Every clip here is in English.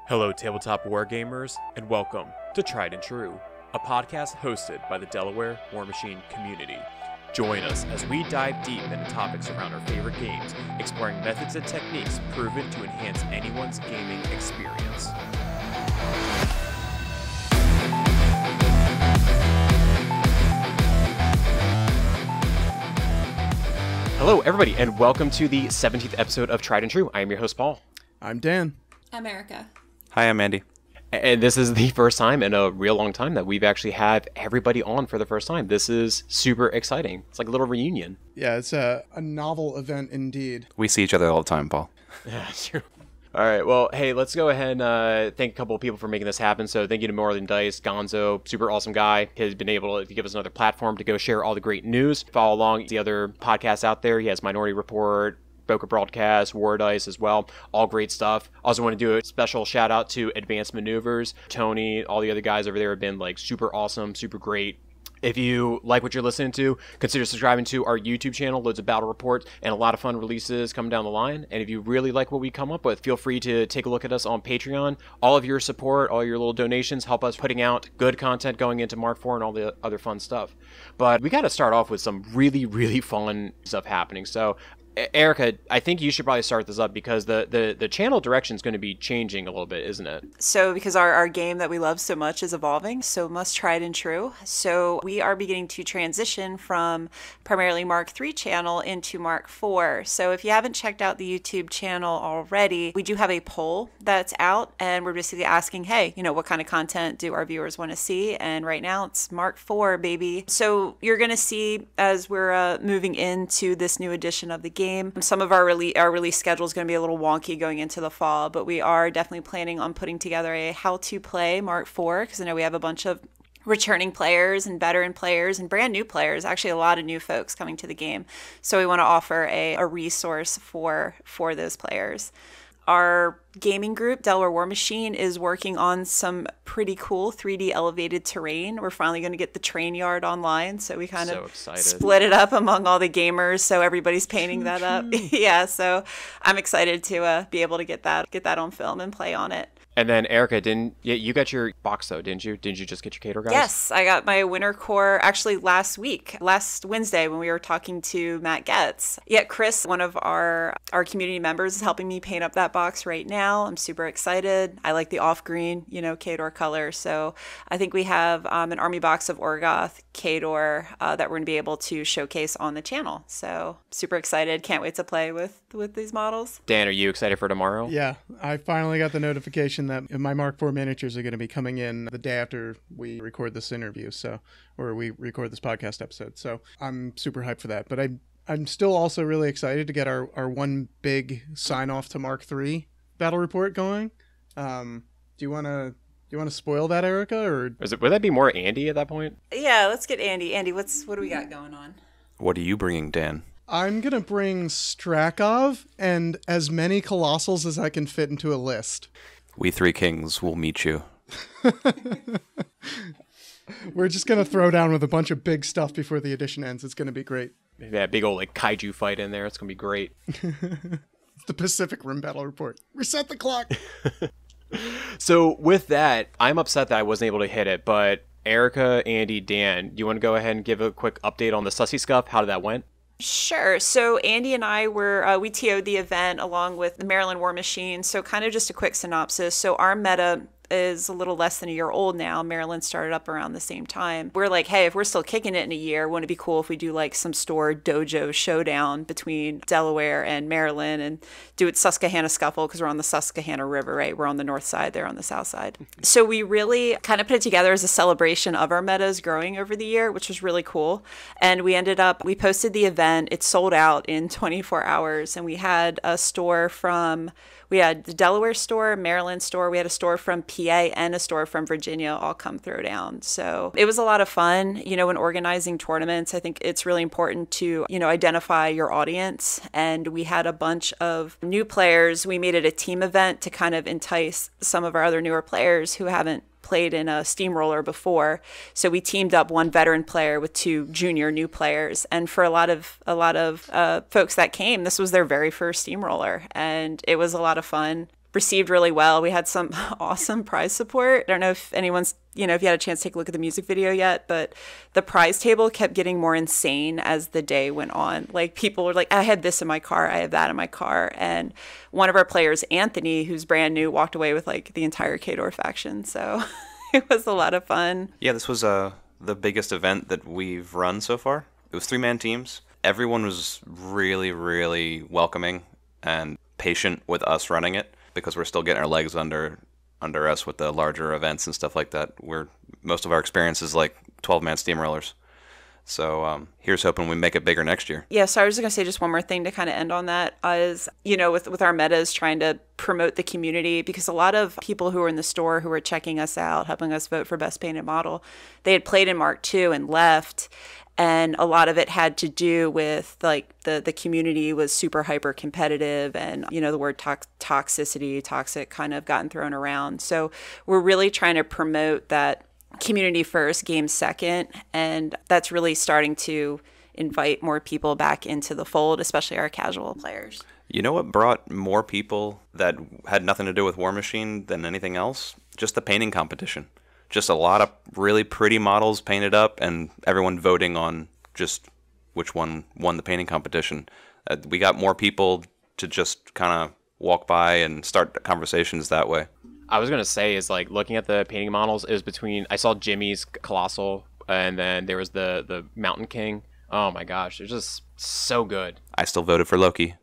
Hello, tabletop wargamers, and welcome to Tried and True, a podcast hosted by the Delaware War Machine community. Join us as we dive deep into topics around our favorite games, exploring methods and techniques proven to enhance anyone's gaming experience. Hello, everybody, and welcome to the 17th episode of Tried and True. I am your host, Paul. I'm Dan. I'm Erica. Hi, I'm Andy. And this is the first time in a real long time that we've actually had everybody on for the first time. This is super exciting. It's like a little reunion. Yeah, it's a novel event indeed. We see each other all the time, Paul. Yeah, true. All right, well, hey, let's go ahead and thank a couple of people for making this happen. So thank you to More Than Dice, Gonzo, super awesome guy. He's been able to give us another platform to go share all the great news. Follow along the other podcasts out there. He has Minority Report, Boca Broadcast, War Dice as well. All great stuff. Also want to do a special shout out to Advanced Maneuvers. Tony, all the other guys over there have been like super awesome, super great. If you like what you're listening to, consider subscribing to our YouTube channel. Loads of battle reports and a lot of fun releases coming down the line. And if you really like what we come up with, feel free to take a look at us on Patreon. All of your support, all your little donations help us putting out good content going into Mark IV and all the other fun stuff. But we got to start off with some really, really fun stuff happening. So Erica, I think you should probably start this up because the channel direction is going to be changing a little bit, isn't it? So because our game that we love so much is evolving, so must tried and true. So we are beginning to transition from primarily Mark III channel into Mark IV. So if you haven't checked out the YouTube channel already, we do have a poll that's out and we're basically asking, hey, what kind of content do our viewers want to see? And right now it's Mark IV, baby. So you're going to see as we're moving into this new edition of the game, some of our release schedule is going to be a little wonky going into the fall, but we are definitely planning on putting together a how-to play Mark IV because I know we have a bunch of returning players and veteran players and brand new players, actually a lot of new folks coming to the game. So we want to offer a resource for those players. Our gaming group, Delaware War Machine, is working on some pretty cool 3D elevated terrain. We're finally going to get the train yard online, so we kind of split it up among all the gamers, so everybody's painting that up. Yeah, so I'm excited to be able to get that on film and play on it. And then Erica, you got your box though, didn't you? Didn't you just get your Cato guys? Yes, I got my winter core actually last Wednesday when we were talking to Matt Getz. Yeah, Chris, one of our community members, is helping me paint up that box right now. I'm super excited. I like the off-green, Khador color. So I think we have an army box of Orgoth, Khador that we're going to be able to showcase on the channel. So super excited. Can't wait to play with these models. Dan, are you excited for tomorrow? Yeah, I finally got the notification that my Mark IV miniatures are going to be coming in the day after we record this interview, or we record this podcast episode. So I'm super hyped for that. But I'm still also really excited to get our one big sign off to Mark III battle report going. Do you want to spoil that, Erica, or would that be more Andy at that point? Yeah, let's get Andy. Andy, what do we got going on? What are you bringing, Dan? I'm going to bring Strakov and as many Colossals as I can fit into a list. We three kings will meet you. We're just going to throw down with a bunch of big stuff before the edition ends. It's going to be great. Maybe that big old kaiju fight in there. It's going to be great. The Pacific Rim Battle Report. Reset the clock. So with that, I'm upset that I wasn't able to hit it, but Erica, Andy, Dan, do you want to go ahead and give a quick update on the Sussy Scuff? How did that went? Sure. So Andy and I we TO'd the event along with the Maryland War Machine. So kind of just a quick synopsis. So our meta is a little less than a year old now. Maryland started up around the same time. We're like, hey, if we're still kicking it in a year, wouldn't it be cool if we do like some store dojo showdown between Delaware and Maryland and do it Susquehanna Scuffle because we're on the Susquehanna River, right? We're on the north side, they're on the south side. So we really kind of put it together as a celebration of our metas growing over the year, which was really cool. And we posted the event. It sold out in 24 hours. And we had a store we had the Delaware store, Maryland store. We had a store from PA and a store from Virginia all come throw down. So it was a lot of fun. When organizing tournaments, I think it's really important to, identify your audience. And we had a bunch of new players. We made it a team event to kind of entice some of our other newer players who haven't played in a steamroller before. So we teamed up one veteran player with two junior new players. And for a lot of folks that came, this was their very first steamroller. And it was a lot of fun. received really well. We had some awesome prize support. I don't know if anyone's, if you had a chance to take a look at the music video yet, but the prize table kept getting more insane as the day went on. Like, people were like, I had this in my car, I have that in my car. And one of our players, Anthony, who's brand new, walked away with like the entire Kador faction. So it was a lot of fun. Yeah, this was the biggest event that we've run so far. It was 3-man teams. Everyone was really, really welcoming and patient with us running it, because we're still getting our legs under us with the larger events and stuff like that. Most of our experience is like 12-man steamrollers. So here's hoping we make it bigger next year. Yeah, so I was just going to say just one more thing to kind of end on that is, with our metas, trying to promote the community, because a lot of people who were in the store who were checking us out, helping us vote for Best Painted Model, they had played in Mark II and left. And a lot of it had to do with like the community was super hyper competitive, and the word toxicity, toxic kind of gotten thrown around. So we're really trying to promote that community first, game second, and that's really starting to invite more people back into the fold, especially our casual players. You know what brought more people that had nothing to do with War Machine than anything else? Just the painting competition. Just a lot of really pretty models painted up, and everyone voting on just which one won the painting competition. We got more people to just kind of walk by and start conversations that way. I was going to say is like looking at the painting models, it was between, I saw Jimmy's Colossal, and then there was the Mountain King. Oh my gosh, they're just so good. I still voted for Loki.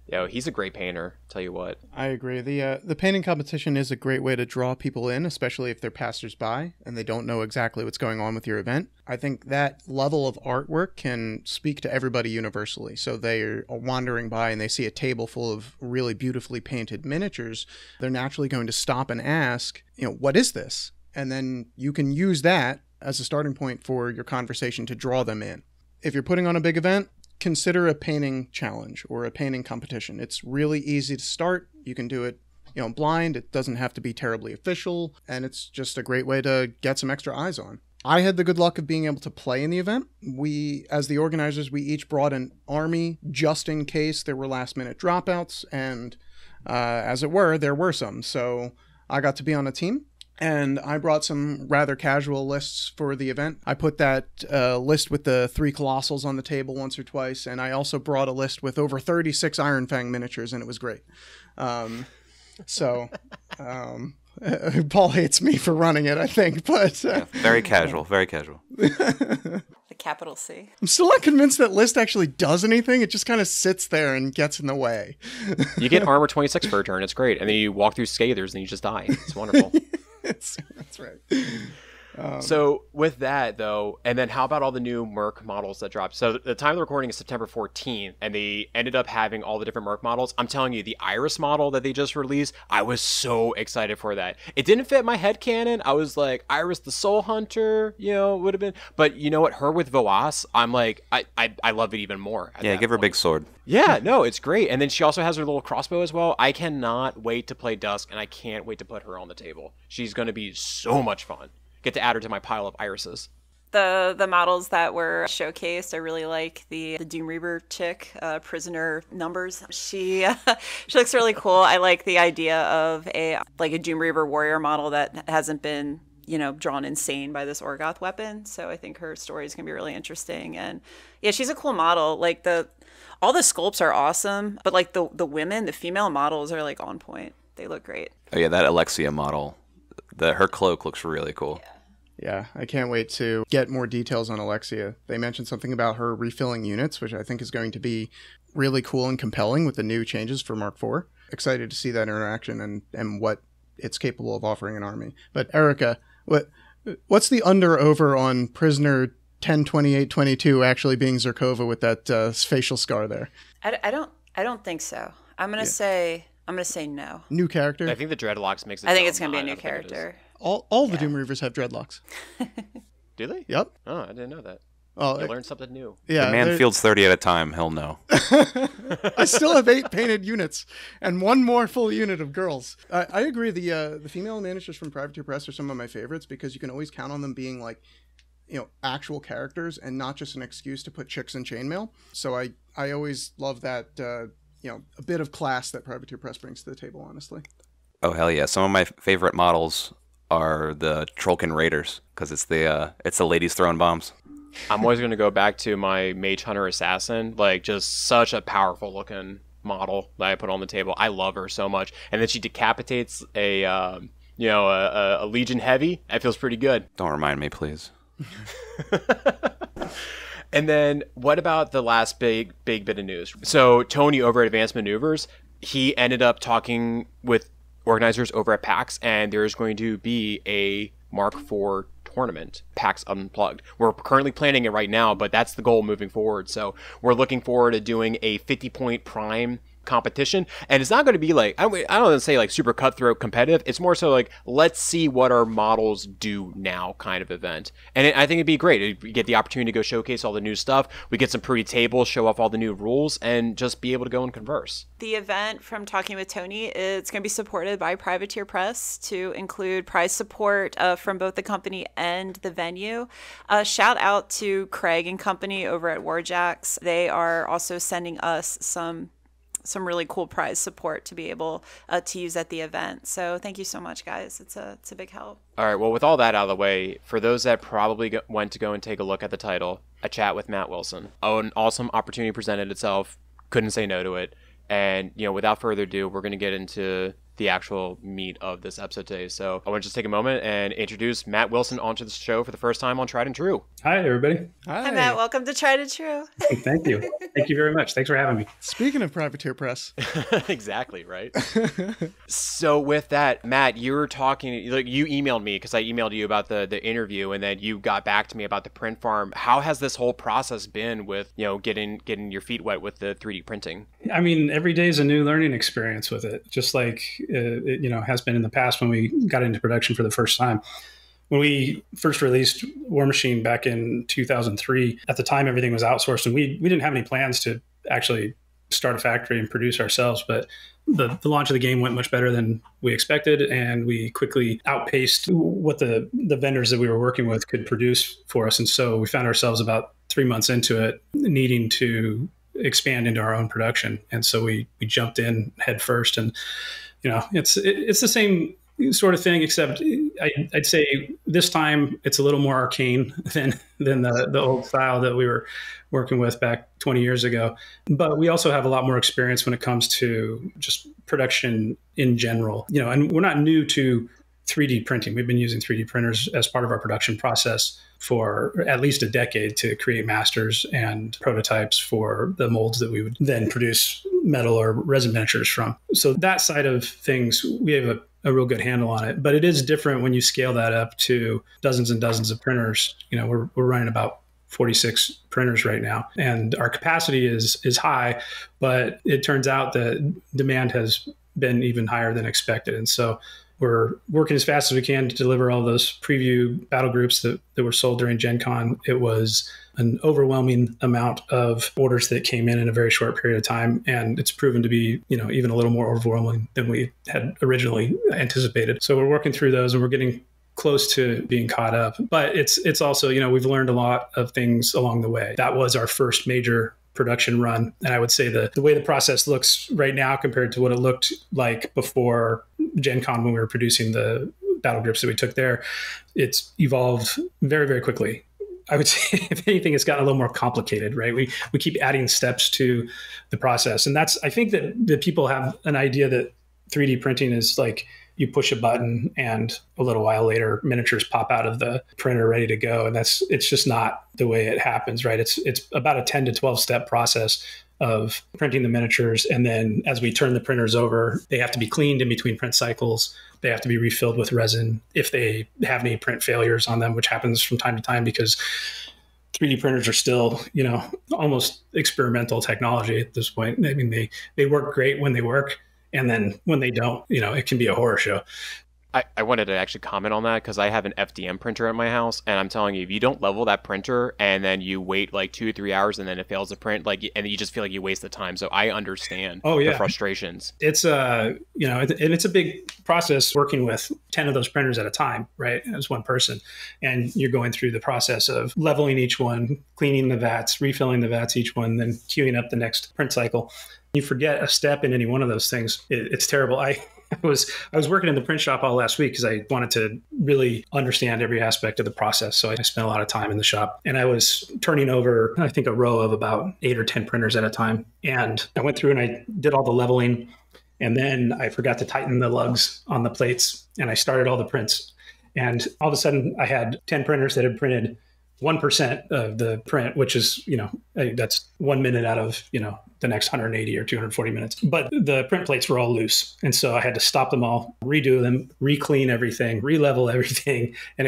Yo, he's a great painter, tell you what. I agree. The painting competition is a great way to draw people in, especially if they're passersby and they don't know exactly what's going on with your event. I think that level of artwork can speak to everybody universally. So they are wandering by and they see a table full of really beautifully painted miniatures. They're naturally going to stop and ask, what is this? And then you can use that as a starting point for your conversation to draw them in. If you're putting on a big event, consider a painting challenge or a painting competition. It's really easy to start. You can do it, blind. It doesn't have to be terribly official, and it's just a great way to get some extra eyes on. I had the good luck of being able to play in the event. We, as the organizers, we each brought an army just in case there were last-minute dropouts, and as it were, there were some. So I got to be on a team. And I brought some rather casual lists for the event. I put that list with the 3 Colossals on the table once or twice, and I also brought a list with over 36 Iron Fang miniatures, and it was great. Paul hates me for running it, I think, but... Yeah, very casual, very casual. The capital C. I'm still not convinced that list actually does anything. It just kind of sits there and gets in the way. You get armor 26 for a turn, it's great. And then you walk through Scathers and you just die. It's wonderful. That's right. So with that, though, and then how about all the new Merc models that dropped? So the time of the recording is September 14th, and they ended up having all the different Merc models. I'm telling you, the Iris model that they just released, I was so excited for that. It didn't fit my headcanon. I was like, Iris the Soul Hunter, would have been. But you know what? Her with Voas, I'm like, I love it even more. Yeah, give her a big sword. Yeah, no, it's great. And then she also has her little crossbow as well. I cannot wait to play Dusk, and I can't wait to put her on the table. She's going to be so much fun. Get to add her to my pile of irises. The models that were showcased, I really like the Doom Reaver chick, Prisoner Numbers. She looks really cool. I like the idea of a Doom Reaver warrior model that hasn't been drawn insane by this Orgoth weapon. So I think her story is gonna be really interesting. And yeah, she's a cool model. Like all the sculpts are awesome, but like the women, the female models are like on point. They look great. Oh yeah, that Alexia model, her cloak looks really cool. Yeah, I can't wait to get more details on Alexia. They mentioned something about her refilling units, which I think is going to be really cool and compelling with the new changes for Mark IV. Excited to see that interaction and what it's capable of offering an army. But Erica, what's the under-over on Prisoner 102822 actually being Zerkova with that facial scar there? I don't think so. I'm gonna say no. New character? I think the dreadlocks makes it. I think it's gonna be a new character. All the Doom Reavers have dreadlocks. Do they? Yep. Oh, I didn't know that. Oh, you learned something new. Yeah, the man fields 30 at a time. He'll know. I still have 8 painted units and 1 more full unit of girls. I agree. The female managers from Privateer Press are some of my favorites because you can always count on them being like, actual characters and not just an excuse to put chicks in chainmail. So I always love that. a bit of class that Privateer Press brings to the table, honestly. Oh, hell yeah. Some of my favorite models are the Trollkin Raiders, because it's the ladies throwing bombs. I'm always going to go back to my Mage Hunter Assassin, like just such a powerful looking model that I put on the table. I love her so much. And then she decapitates a Legion Heavy. That feels pretty good. Don't remind me, please. And then what about the last big bit of news? So Tony over at Advanced Maneuvers, he ended up talking with organizers over at PAX, and there's going to be a Mark IV tournament, PAX Unplugged. We're currently planning it right now, but that's the goal moving forward. So we're looking forward to doing a 50-point prime competition, and it's not going to be like, I don't want to say like super cutthroat competitive. It's more so like, let's see what our models do now kind of event. And I think it'd be great. We get the opportunity to go showcase all the new stuff. We get some pretty tables, show off all the new rules, and just be able to go and converse. The event, from talking with Tony, it's going to be supported by Privateer Press to include prize support from both the company and the venue. Shout out to Craig and company over at Warjacks. They are also sending us some really cool prize support to be able to use at the event. So thank you so much, guys. It's a big help. All right. Well, with all that out of the way, for those that probably went to go and take a look at the title, A Chat with Matt Wilson. Oh, an awesome opportunity presented itself. Couldn't say no to it. And, without further ado, we're going to get into the actual meat of this episode today. So I want to just take a moment and introduce Matt Wilson onto the show for the first time on Tried and True. Hi, everybody. Hi, Matt. Welcome to Tried and True. Thank you. Thank you very much. Thanks for having me. Speaking of Privateer Press. Exactly, right? So with that, Matt, you were talking, like you emailed me because I emailed you about the interview, and then you got back to me about the print farm. How has this whole process been with, getting your feet wet with the 3D printing? I mean, every day is a new learning experience with it, just like it has been in the past when we got into production for the first time. When we first released War Machine back in 2003, at the time everything was outsourced, and we didn't have any plans to actually start a factory and produce ourselves. But the launch of the game went much better than we expected, and we quickly outpaced what the vendors that we were working with could produce for us. And so we found ourselves about 3 months into it needing to expand into our own production. And so we jumped in head first, and it's the same sort of thing, except I'd say this time it's a little more arcane than the old style that we were working with back 20 years ago. But we also have a lot more experience when it comes to just production in general. And we're not new to 3D printing. We've been using 3D printers as part of our production process for at least a decade to create masters and prototypes for the molds that we would then produce metal or resin miniatures from. So that side of things, we have a real good handle on it. But it is different when you scale that up to dozens and dozens of printers. We're running about 46 printers right now, and our capacity is high, but it turns out that demand has been even higher than expected. And so we're working as fast as we can to deliver all those preview battle groups that were sold during Gen Con. It was an overwhelming amount of orders that came in a very short period of time. And it's proven to be, even a little more overwhelming than we had originally anticipated. So we're working through those, and we're getting close to being caught up. But it's also, we've learned a lot of things along the way. That was our first major production run. And I would say the way the process looks right now compared to what it looked like before Gen Con when we were producing the battle groups that we took there, it's evolved very, very quickly. I would say, if anything, it's gotten a little more complicated, right? We keep adding steps to the process. And I think that people have an idea that 3D printing is like you push a button and a little while later miniatures pop out of the printer ready to go. And it's just not the way it happens, right? It's about a 10 to 12 step process of printing the miniatures. And then as we turn the printers over, they have to be cleaned in between print cycles. They have to be refilled with resin if they have any print failures on them, which happens from time to time because 3D printers are still, almost experimental technology at this point. I mean, they work great when they work. And then when they don't, it can be a horror show. I wanted to actually comment on that because I have an FDM printer at my house, and I'm telling you, if you don't level that printer and then you wait like 2 or 3 hours and then it fails to print, and you just feel like you waste the time. So I understand the frustrations. It's and it's a big process working with 10 of those printers at a time, right? As one person, and you're going through the process of leveling each one, cleaning the vats, refilling the vats each one, then queuing up the next print cycle. You forget a step in any one of those things, it's terrible. I was working in the print shop all last week because I wanted to really understand every aspect of the process. So I spent a lot of time in the shop, and I was turning over, I think, a row of about 8 or 10 printers at a time. And I went through and I did all the leveling, and then I forgot to tighten the lugs on the plates, and I started all the prints. And all of a sudden I had 10 printers that had printed 1% of the print, which is, that's 1 minute out of, the next 180 or 240 minutes. But the print plates were all loose. And so I had to stop them all, redo them, re-clean everything, re-level everything. And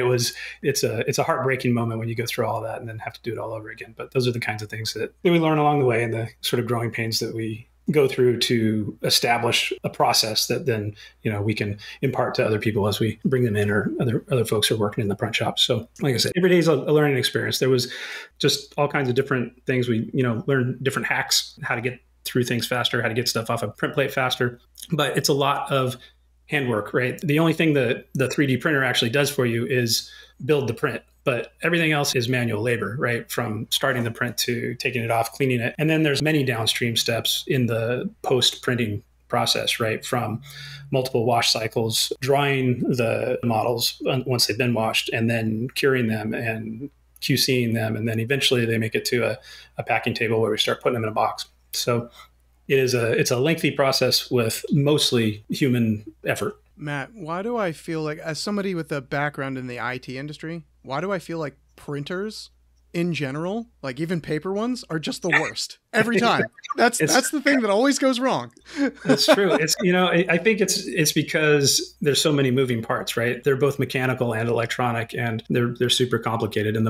it's a heartbreaking moment when you go through all that and then have to do it all over again. But those are the kinds of things that we learn along the way, and the sort of growing pains that we go through to establish a process that then, we can impart to other people as we bring them in, or other folks who are working in the print shop. So like I said, every day is a learning experience. There was just all kinds of different things. We, learn different hacks, how to get through things faster, how to get stuff off a print plate faster. But it's a lot of handwork, right? The only thing that the 3D printer actually does for you is build the print. But everything else is manual labor, right? From starting the print to taking it off, cleaning it. And then there's many downstream steps in the post-printing process, right? From multiple wash cycles, drying the models once they've been washed, and then curing them and QCing them. And then eventually they make it to a packing table where we start putting them in a box. So it's a lengthy process with mostly human effort. Matt, why do I feel like, as somebody with a background in the IT industry, why do I feel like printers in general, like even paper ones, are just the worst every time? That's the thing that always goes wrong. That's true. It's, I think it's because there's so many moving parts, right? They're both mechanical and electronic, and they're super complicated. And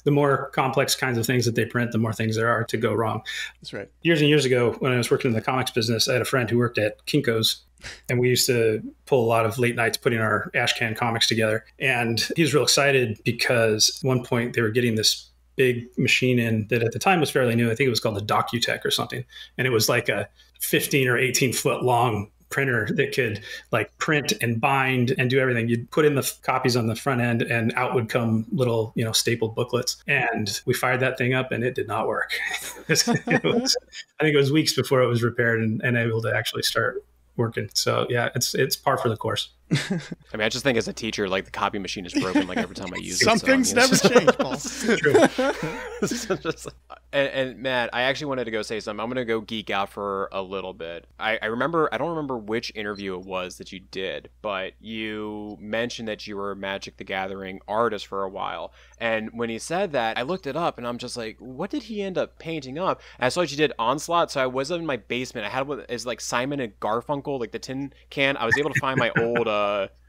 the more complex kinds of things that they print, the more things there are to go wrong. That's right. Years and years ago, when I was working in the comics business, I had a friend who worked at Kinko's, and we used to pull a lot of late nights putting our Ashcan comics together. And he was real excited because at one point they were getting this big machine in that at the time was fairly new. I think it was called the DocuTech or something. And it was like a 15 or 18 foot long printer that could like print and bind and do everything. You'd put in the copies on the front end, and out would come little, stapled booklets. And we fired that thing up, and it did not work. I think it was weeks before it was repaired and able to actually start working. So yeah, it's par for the course. I mean, I just think as a teacher, like the copy machine is broken like every time I use it. Some things never change, Paul. True. And Matt, I actually wanted to go say something. I'm going to go geek out for a little bit. I don't remember which interview it was that you did, but you mentioned that you were a Magic the Gathering artist for a while. And when he said that, I looked it up and I'm just like, what did he end up painting up? And I saw that you did Onslaught. So I was in my basement. I had what is like Simon and Garfunkel, like the tin can. I was able to find my old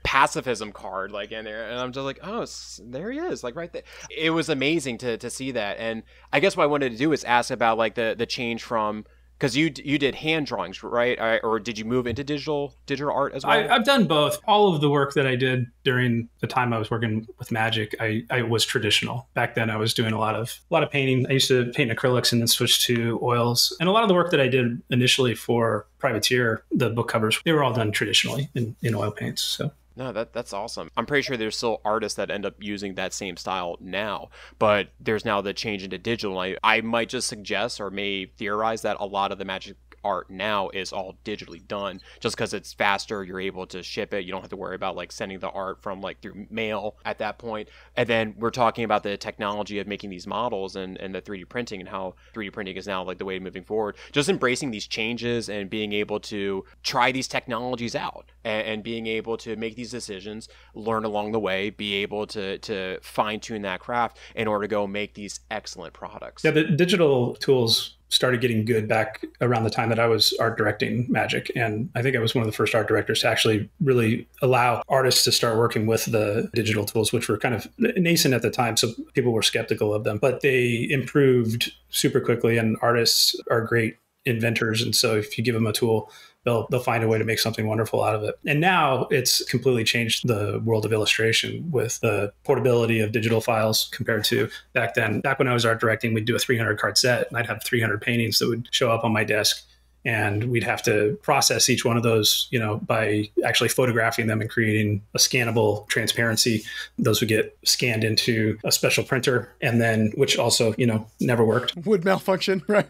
pacifism card like in there, and I'm just like, oh, there he is, like right there. It was amazing to see that. And I guess what I wanted to do is ask about like the change from, because you did hand drawings, right? Or did you move into digital art as well? I've done both. All of the work that I did during the time I was working with Magic, I was traditional. Back then I was doing a lot of painting. I used to paint acrylics and then switch to oils. And a lot of the work that I did initially for Privateer, the book covers, they were all done traditionally in oil paints. So no, that's awesome. I'm pretty sure there's still artists that end up using that same style now, but there's now the change into digital. I might just suggest or may theorize that a lot of the Magic art now is all digitally done just because it's faster. You're able to ship it. You don't have to worry about like sending the art from like through mail at that point. And then we're talking about the technology of making these models and the 3D printing, and how 3D printing is now like the way moving forward. Just embracing these changes and being able to try these technologies out and being able to make these decisions, learn along the way, be able to fine tune that craft in order to go make these excellent products. Yeah, the digital tools started getting good back around the time that I was art directing Magic. And I think I was one of the first art directors to actually really allow artists to start working with the digital tools, which were kind of nascent at the time. So people were skeptical of them, but they improved super quickly, and artists are great inventors. And so if you give them a tool, they'll find a way to make something wonderful out of it. And now it's completely changed the world of illustration with the portability of digital files compared to back then. Back when I was art directing, we'd do a 300 card set, and I'd have 300 paintings that would show up on my desk. And we'd have to process each one of those, by actually photographing them and creating a scannable transparency. Those would get scanned into a special printer, and then, which also, never worked. Would malfunction, right?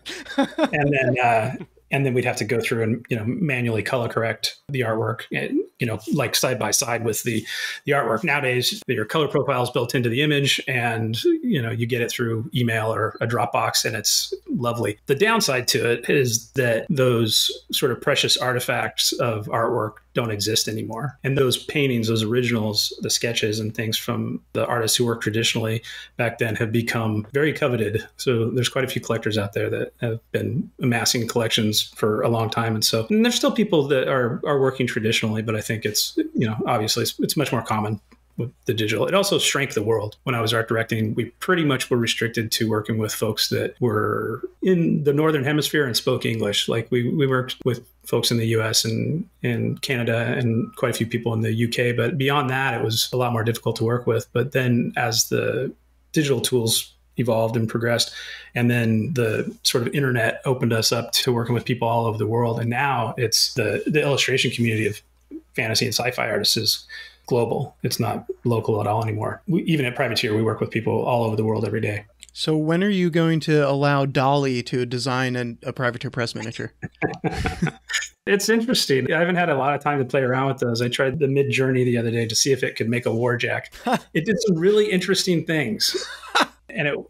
And then we'd have to go through and, manually color correct the artwork, like side by side with the artwork. Nowadays, your color profile is built into the image, and, you get it through email or a Dropbox, and it's lovely. The downside to it is that those sort of precious artifacts of artwork don't exist anymore. And those paintings, those originals, the sketches and things from the artists who worked traditionally back then have become very coveted. So there's quite a few collectors out there that have been amassing collections for a long time. And there's still people that are working traditionally, but I think it's, obviously it's much more common with the digital. It also shrank the world. When I was art directing, we pretty much were restricted to working with folks that were in the Northern Hemisphere and spoke English. Like we worked with folks in the US and in Canada and quite a few people in the UK. But beyond that, it was a lot more difficult to work with. But then as the digital tools evolved and progressed, and then the sort of internet opened us up to working with people all over the world. And now it's the illustration community of fantasy and sci-fi artists is global. It's not local at all anymore. Even at Privateer, we work with people all over the world every day. So when are you going to allow Dolly to design a Privateer Press miniature? It's interesting. I haven't had a lot of time to play around with those. I tried the Mid-Journey the other day to see if it could make a Warjack. It did some really interesting things. And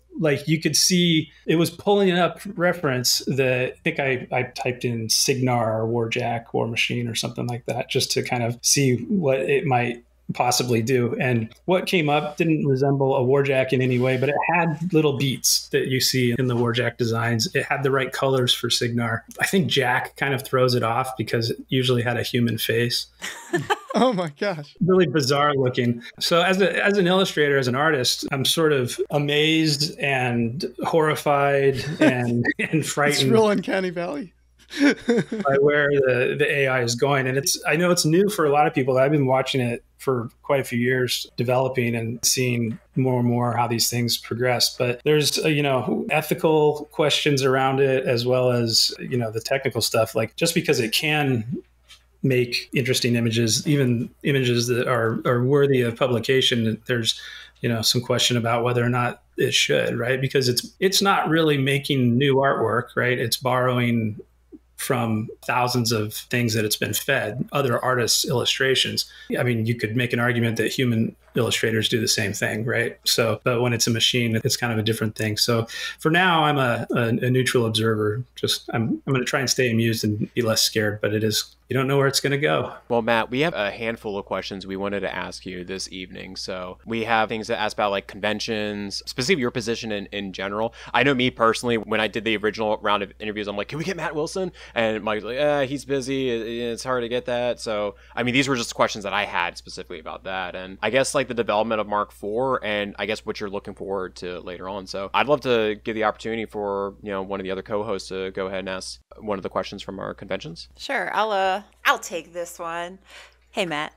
you could see it was pulling up reference that I think I typed in Signar or Warjack, War Machine or something like that, just to kind of see what it might possibly do. And what came up didn't resemble a Warjack in any way, but it had little beats that you see in the Warjack designs. It had the right colors for Signar. I think Jack kind of throws it off because it usually had a human face. Oh my gosh. Really bizarre looking. So as an illustrator, as an artist, I'm sort of amazed and horrified and frightened. It's real uncanny valley. By where the AI is going. And I know it's new for a lot of people. I've been watching it for quite a few years, developing and seeing more and more how these things progress. But there's, ethical questions around it, as well as, the technical stuff. Like, just because it can make interesting images, even images that are worthy of publication, there's, some question about whether or not it should, right? Because it's not really making new artwork, right? It's borrowing from thousands of things that it's been fed, other artists' illustrations. I mean, you could make an argument that human illustrators do the same thing, right? So, but when it's a machine, it's kind of a different thing. So for now, I'm a neutral observer. I'm going to try and stay amused and be less scared, but you don't know where it's going to go. Well, Matt, we have a handful of questions we wanted to ask you this evening. So we have things to ask about, like conventions, specifically your position in general. I know me personally, when I did the original round of interviews, I'm like, can we get Matt Wilson? And Mike's like, he's busy. It's hard to get that. So, I mean, these were just questions that I had specifically about that. And I guess like the development of Mark IV, and I guess what you're looking forward to later on. So I'd love to give the opportunity for, one of the other co-hosts to go ahead and ask one of the questions from our conventions. Sure. I'll take this one. Hey, Matt.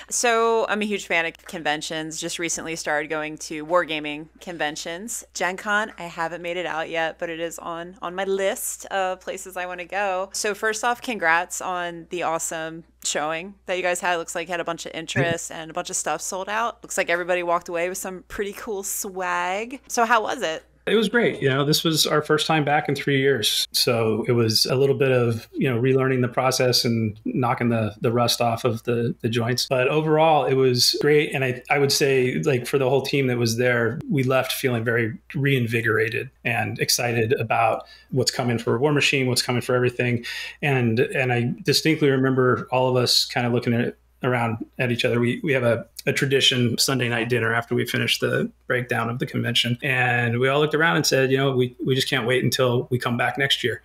So I'm a huge fan of conventions. Just recently started going to wargaming conventions. Gen Con, I haven't made it out yet, but it is on my list of places I want to go. So first off, congrats on the awesome showing that you guys had. It looks like you had a bunch of interest and a bunch of stuff sold out. Looks like everybody walked away with some pretty cool swag. So how was it? It was great. This was our first time back in 3 years. So it was a little bit of, relearning the process and knocking the rust off of the joints. But overall, it was great. And I would say, like, for the whole team that was there, we left feeling very reinvigorated and excited about what's coming for War Machine, what's coming for everything. And I distinctly remember all of us kind of looking at it around at each other. We have a tradition Sunday night dinner after we finish the breakdown of the convention. And we all looked around and said, we just can't wait until we come back next year.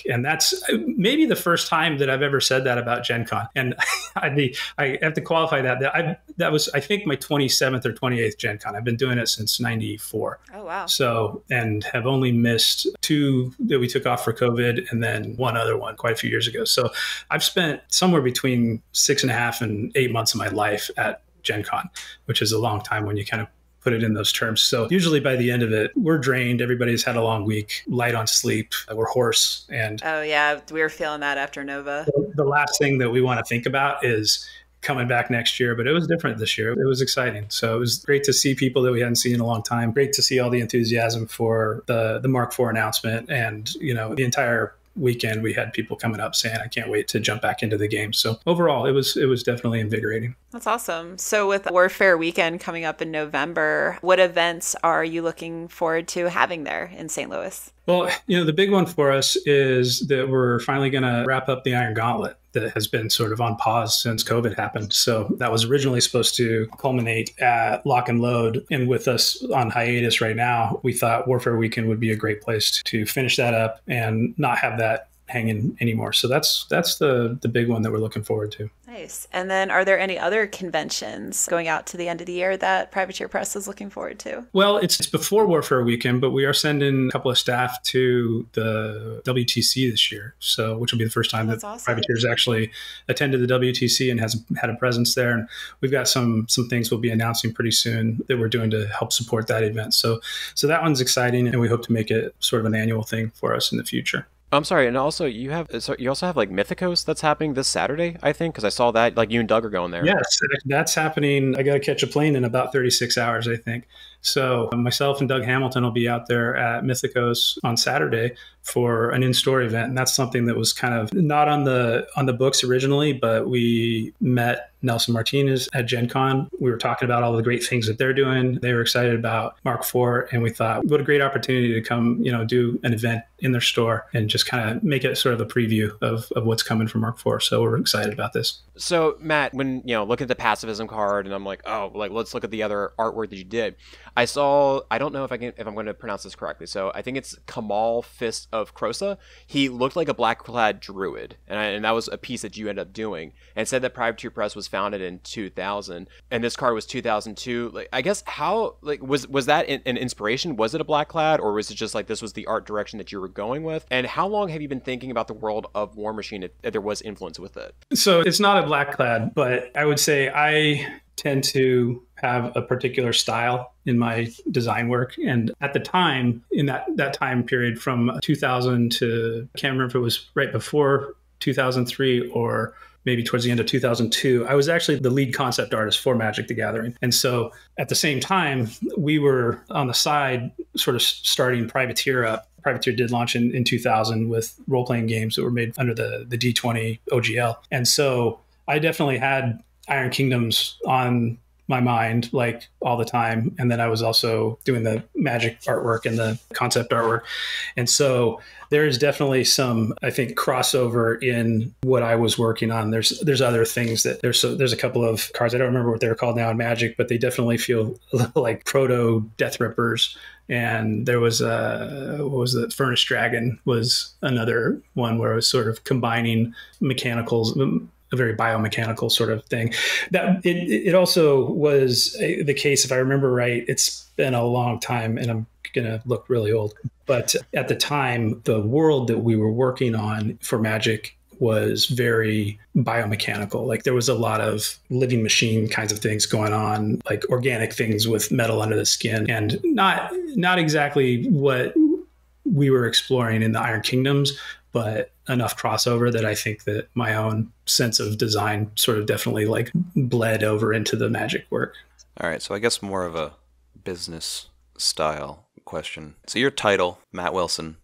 And that's maybe the first time that I've ever said that about Gen Con. And I have to qualify that was, I think, my 27th or 28th Gen Con. I've been doing it since 94. Oh, wow. So, and have only missed 2 that we took off for COVID, and then one other one quite a few years ago. So I've spent somewhere between 6.5 and 8 months of my life at Gen Con, which is a long time when you kind of put it in those terms. So usually by the end of it, we're drained. Everybody's had a long week, light on sleep. We're hoarse. And oh yeah, we were feeling that after Nova. The last thing that we want to think about is coming back next year, but it was different this year. It was exciting. So it was great to see people that we hadn't seen in a long time. Great to see all the enthusiasm for the Mark IV announcement and, the entire weekend, we had people coming up saying, I can't wait to jump back into the game. So overall, it was definitely invigorating. That's awesome. So with Warfare Weekend coming up in November, what events are you looking forward to having there in St. Louis? Well, the big one for us is that we're finally going to wrap up the Iron Gauntlet that has been sort of on pause since COVID happened. So that was originally supposed to culminate at Lock and Load. And with us on hiatus right now, we thought Warfare Weekend would be a great place to finish that up and not have that hanging anymore. So that's the big one that we're looking forward to. Nice. And then are there any other conventions going out to the end of the year that Privateer Press is looking forward to? Well, it's before Warfare Weekend, but we are sending a couple of staff to the WTC this year. So, which will be the first time that awesome. Privateers actually attended the WTC and has had a presence there. And we've got some things we'll be announcing pretty soon that we're doing to help support that event. So that one's exciting, and we hope to make it sort of an annual thing for us in the future. I'm sorry, and also you also have like Mythicos that's happening this Saturday, I think, because I saw that like you and Doug are going there. Yes, that's happening. I got to catch a plane in about 36 hours, I think. So myself and Doug Hamilton will be out there at Mythicos on Saturday for an in-store event, and that's something that was kind of not on the books originally, but we met Nelson Martinez at Gen Con. We were talking about all the great things that they're doing. They were excited about Mark IV, and we thought, what a great opportunity to come, do an event in their store and just kind of make it sort of a preview of what's coming from Mark IV. So we're excited about this. So Matt, when look at the pacifism card, and I'm like, oh, like let's look at the other artwork that you did. I don't know if I'm going to pronounce this correctly. So I think it's Kamal Fist of Krosa. He looked like a black-clad druid, and that was a piece that you ended up doing. And said that Privateer Press was founded in 2000, and this card was 2002. Like, I guess how was that an inspiration? Was it a black-clad, or was it just like this was the art direction that you were going with? And how long have you been thinking about the world of War Machine if there was influence with it? So it's not a black-clad, but I would say I tend to have a particular style in my design work. And at the time, in that time period from 2000 to, I can't remember if it was right before 2003 or maybe towards the end of 2002, I was actually the lead concept artist for Magic the Gathering. And so at the same time, we were on the side sort of starting Privateer up. Privateer did launch in 2000 with role-playing games that were made under the D20 OGL. And so I definitely had Iron Kingdoms on my mind like all the time. And then I was also doing the Magic artwork and the concept artwork. And so there is definitely some, I think, crossover in what I was working on. There's other things that there's a couple of cards. I don't remember what they're called now in Magic, but they definitely feel a little like proto Death Rippers. And there was what was the Furnace Dragon was another one where I was sort of combining mechanicals, a very biomechanical sort of thing. That it also was the case, if I remember right. It's been a long time, and I'm going to look really old. But at the time, the world that we were working on for Magic was very biomechanical. Like there was a lot of living machine kinds of things going on, like organic things with metal under the skin, and not exactly what we were exploring in the Iron Kingdoms, but enough crossover that I think that my own sense of design sort of definitely like bled over into the Magic work. All right, so I guess more of a business style question. So your title, Matt Wilson,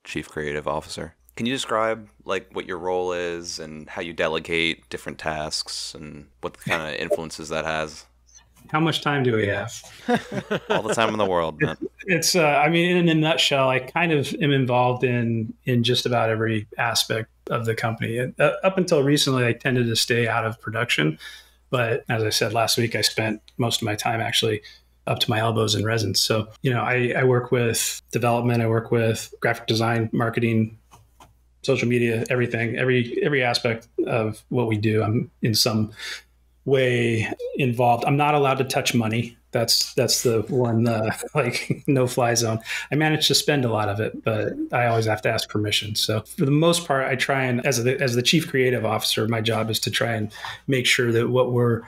Chief Creative Officer. Can you describe like what your role is and how you delegate different tasks and what kind of influences that has? How much time do we have? All the time in the world, man. It's, I mean, in a nutshell, I kind of am involved in just about every aspect of the company. Up until recently, I tended to stay out of production. But as I said last week, I spent most of my time actually up to my elbows in resin. So, I work with development, I work with graphic design, marketing, social media, everything, every aspect of what we do. I'm in some way involved. I'm not allowed to touch money. That's the one like no fly zone. I manage to spend a lot of it, but I always have to ask permission. So for the most part, I try and as the chief creative officer, my job is to try and make sure that what we're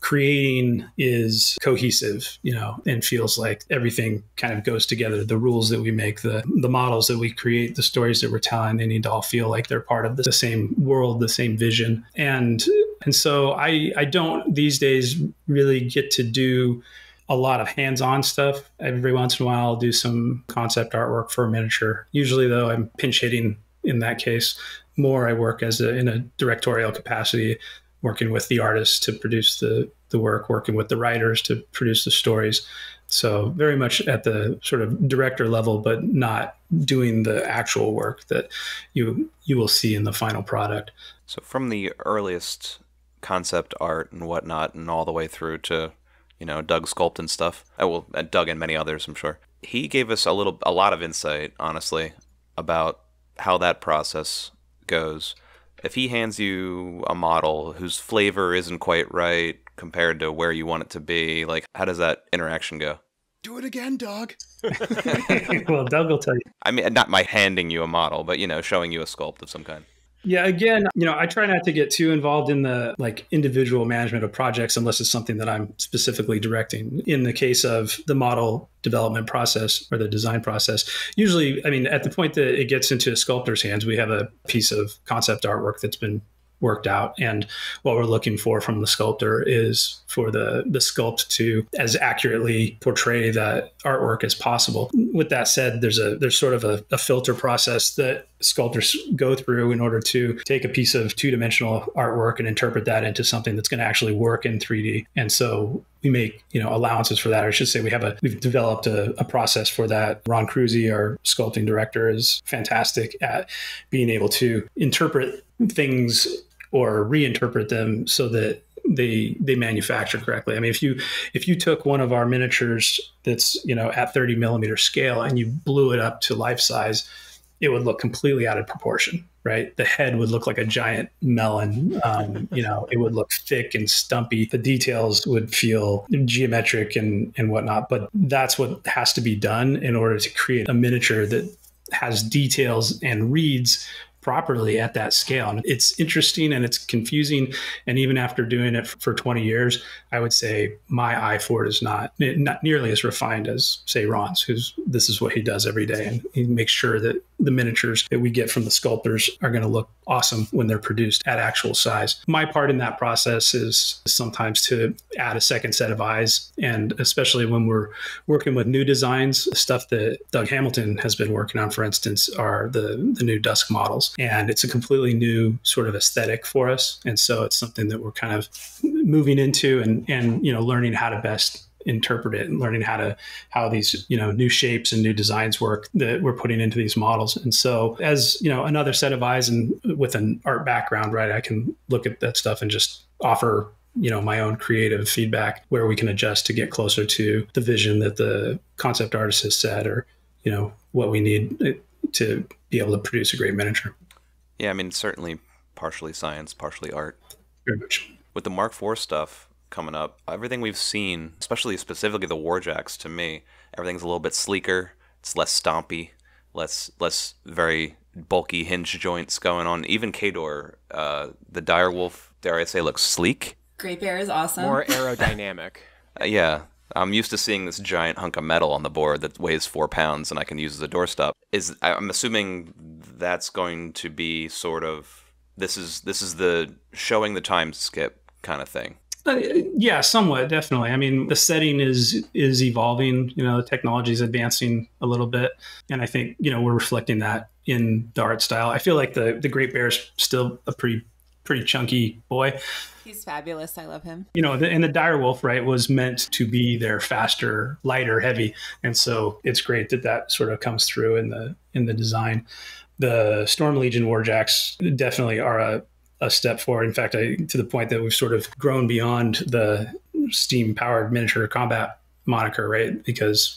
creating is cohesive, and feels like everything kind of goes together. The rules that we make, the models that we create, the stories that we're telling, they need to all feel like they're part of the same world, the same vision. And so I don't these days really get to do a lot of hands-on stuff. Every once in a while, I'll do some concept artwork for a miniature. Usually, though, I'm pinch hitting in that case. More I work in a directorial capacity, working with the artists to produce the work, working with the writers to produce the stories. So very much at the sort of director level, but not doing the actual work that you will see in the final product. So from the earliest concept art and whatnot, and all the way through to, Doug Sculpt and stuff. Doug and many others, I'm sure. He gave us a lot of insight, honestly, about how that process goes. If he hands you a model whose flavor isn't quite right compared to where you want it to be, like, how does that interaction go? Do it again, Doug. Well, Doug will tell you. I mean, not my handing you a model, but, showing you a sculpt of some kind. Yeah, again, I try not to get too involved in the individual management of projects unless it's something that I'm specifically directing. In the case of the model development process or the design process, usually, at the point that it gets into a sculptor's hands, we have a piece of concept artwork that's been worked out. And what we're looking for from the sculptor is for the sculpt to as accurately portray that artwork as possible. With that said, there's sort of a filter process that sculptors go through in order to take a piece of two-dimensional artwork and interpret that into something that's going to actually work in 3D. And so we make, allowances for that. Or I should say we've developed a process for that. Ron Cruzy, our sculpting director, is fantastic at being able to interpret things or reinterpret them so that they manufacture correctly. If you took one of our miniatures that's, at 30 millimeter scale and you blew it up to life size, it would look completely out of proportion, right? The head would look like a giant melon. It would look thick and stumpy. The details would feel geometric and whatnot. But that's what has to be done in order to create a miniature that has details and reads properly at that scale. And it's interesting and it's confusing. And even after doing it for 20 years, I would say my eye for it is not nearly as refined as, say, Ron's, this is what he does every day. And he makes sure that the miniatures that we get from the sculptors are going to look awesome when they're produced at actual size. My part in that process is sometimes to add a second set of eyes. And especially when we're working with new designs, stuff that Doug Hamilton has been working on, for instance, are the new Dusk models. And it's a completely new sort of aesthetic for us. And so it's something that we're kind of moving into and learning how to best interpret it and learning how these new shapes and new designs work that we're putting into these models. And so as another set of eyes and with an art background, right, I can look at that stuff and just offer my own creative feedback where we can adjust to get closer to the vision that the concept artist has set, or what we need to be able to produce a great miniature. Yeah, certainly partially science, partially art. Very much. With the Mark IV stuff coming up, everything we've seen, especially specifically the Warjacks, to me, everything's a little bit sleeker. It's less stompy, less very bulky hinge joints going on. Even Kador, the Direwolf, dare I say, looks sleek. Great Bear is awesome. More aerodynamic. Yeah. I'm used to seeing this giant hunk of metal on the board that weighs 4 pounds and I can use as a doorstop. I'm assuming that's going to be sort of, this is the showing the time skip kind of thing. Yeah, somewhat, definitely. The setting is evolving. The technology is advancing a little bit, and I think we're reflecting that in the art style. I feel like the Great Bear is still a pretty chunky boy. He's fabulous. I love him. And the Direwolf, right, was meant to be their faster, lighter, heavy, and so it's great that sort of comes through in the design. The Storm Legion Warjacks definitely are a step forward. In fact, to the point that we've sort of grown beyond the steam-powered miniature combat moniker, right? Because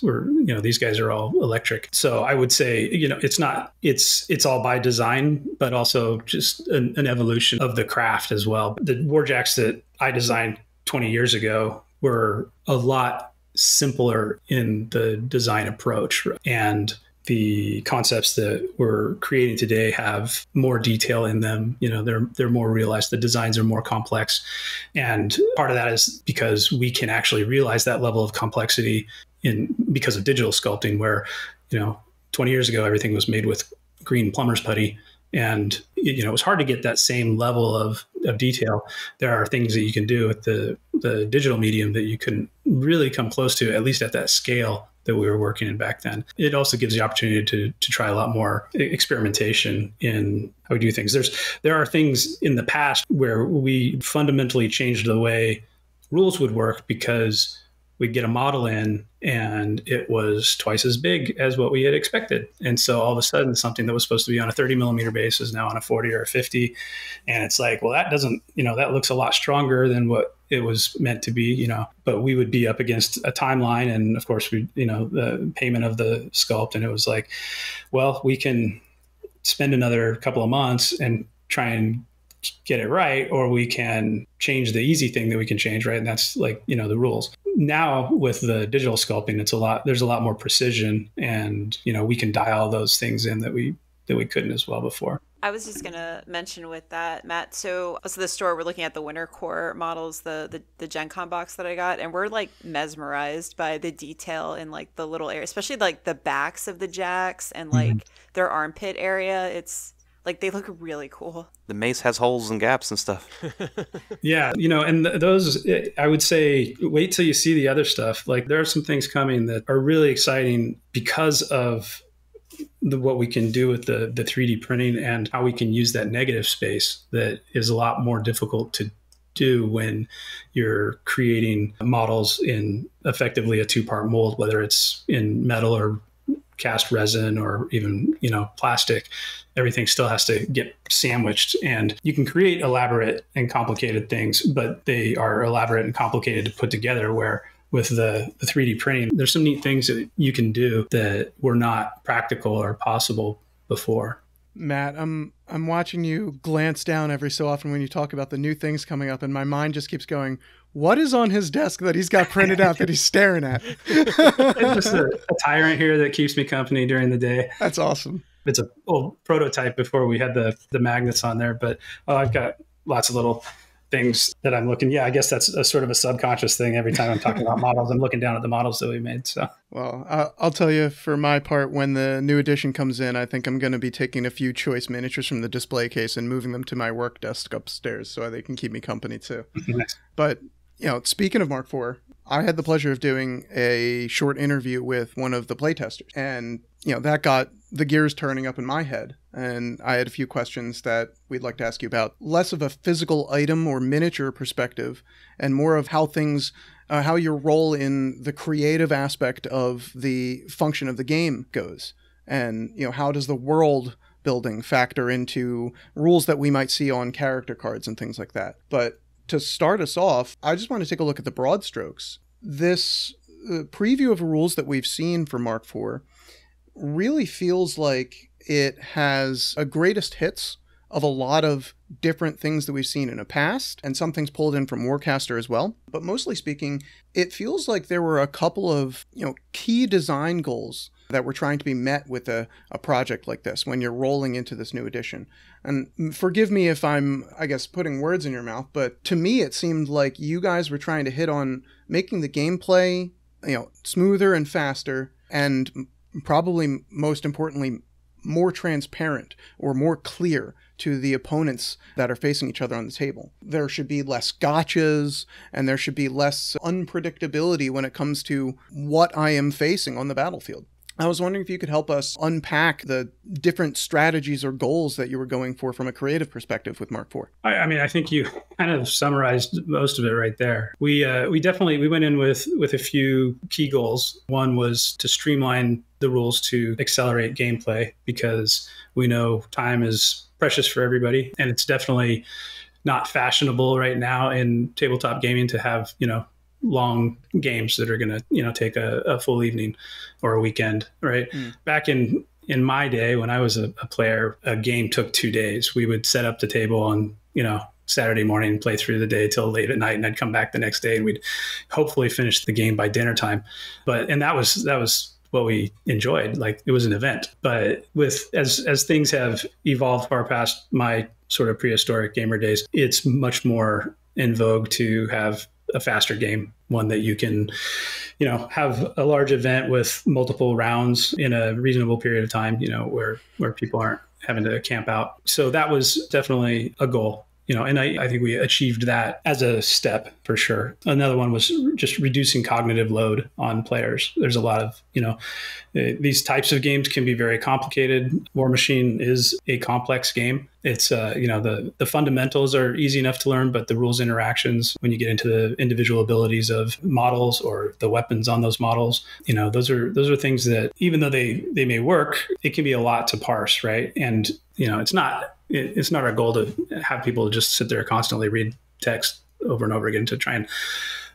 these guys are all electric. So I would say, it's all by design, but also just an evolution of the craft as well. The Warjacks that I designed 20 years ago were a lot simpler in the design approach, and the concepts that we're creating today have more detail in them. They're more realized. The designs are more complex. And part of that is because we can actually realize that level of complexity because of digital sculpting, where, 20 years ago, everything was made with green plumber's putty. And it was hard to get that same level of detail. There are things that you can do with the digital medium that you couldn't really come close to, at least at that scale that we were working in back then. It also gives the opportunity to try a lot more experimentation in how we do things. There are things in the past where we fundamentally changed the way rules would work because we'd get a model in and it was twice as big as what we had expected. And so all of a sudden, something that was supposed to be on a 30 millimeter base is now on a 40 or a 50. And it's like, well, that doesn't, that looks a lot stronger than what it was meant to be, but we would be up against a timeline. And of course, the payment of the sculpt. And it was like, well, we can spend another couple of months and try and get it right, or we can change the easy thing that we can change, right? And that's like, the rules. Now with the digital sculpting, there's a lot more precision, and, we can dial those things in that we couldn't as well before. I was just going to mention with that, Matt. So I was at the store, we're looking at the Winter Core models, the Gen Con box that I got, and we're like mesmerized by the detail in like the little area, especially like the backs of the jacks and like their armpit area. It's like, they look really cool. The mace has holes and gaps and stuff. Yeah, and those, I would say, wait till you see the other stuff. Like, there are some things coming that are really exciting because of what we can do with the 3D printing and how we can use that negative space that is a lot more difficult to do when you're creating models in effectively a two-part mold, whether it's in metal or cast resin or even, plastic. Everything still has to get sandwiched, and you can create elaborate and complicated things, but they are elaborate and complicated to put together, where with the 3D printing, there's some neat things that you can do that were not practical or possible before. Matt, I'm watching you glance down every so often when you talk about the new things coming up, and my mind just keeps going, what is on his desk that he's got printed out that he's staring at? It's just a tyrant here that keeps me company during the day. That's awesome. It's a old prototype before we had the magnets on there, but I've got lots of little things that I'm looking. Yeah, I guess that's a sort of a subconscious thing. Every time I'm talking about models, I'm looking down at the models that we made. So, well, I'll tell you, for my part, when the new edition comes in, I think I'm going to be taking a few choice miniatures from the display case and moving them to my work desk upstairs so they can keep me company too. Nice. But, speaking of Mark IV, I had the pleasure of doing a short interview with one of the playtesters, and that got the gears turning up in my head. And I had a few questions that we'd like to ask you about, less of a physical item or miniature perspective, and more of how things, how your role in the creative aspect of the function of the game goes. And, how does the world building factor into rules that we might see on character cards and things like that. But to start us off, I just want to take a look at the broad strokes. This preview of rules that we've seen for Mark IV really feels like it has a greatest hits of a lot of different things that we've seen in the past, and some things pulled in from Warcaster as well. But mostly speaking, it feels like there were a couple of key design goals that were trying to be met with a project like this when you're rolling into this new edition. And forgive me if I'm, putting words in your mouth, but to me it seemed like you guys were trying to hit on making the gameplay, smoother and faster, and probably most importantly, more transparent or more clear to the opponents that are facing each other on the table. There should be less gotchas, and there should be less unpredictability when it comes to what I am facing on the battlefield. I was wondering if you could help us unpack the different strategies or goals that you were going for from a creative perspective with Mark IV. I think you kind of summarized most of it right there. We went in with a few key goals. One was to streamline the rules to accelerate gameplay, because we know time is precious for everybody, and it's definitely not fashionable right now in tabletop gaming to have, long games that are going to, take a full evening or a weekend, right? Back in my day, when I was a player, a game took 2 days. We would set up the table on, Saturday morning, play through the day till late at night, and I'd come back the next day and we'd hopefully finish the game by dinner time. And that was what we enjoyed. Like, it was an event. But as things have evolved far past my sort of prehistoric gamer days, it's much more in vogue to have a faster game, one that you can, have a large event with multiple rounds in a reasonable period of time, where people aren't having to camp out. So that was definitely a goal. And I think we achieved that as a step for sure. Another one was just reducing cognitive load on players. There's a lot of, these types of games can be very complicated. War Machine is a complex game. It's, the fundamentals are easy enough to learn, but the rules interactions, when you get into the individual abilities of models or the weapons on those models, those are things that even though they may work, it can be a lot to parse, right? And, it's not our goal to have people just sit there constantly read text over and over again to try and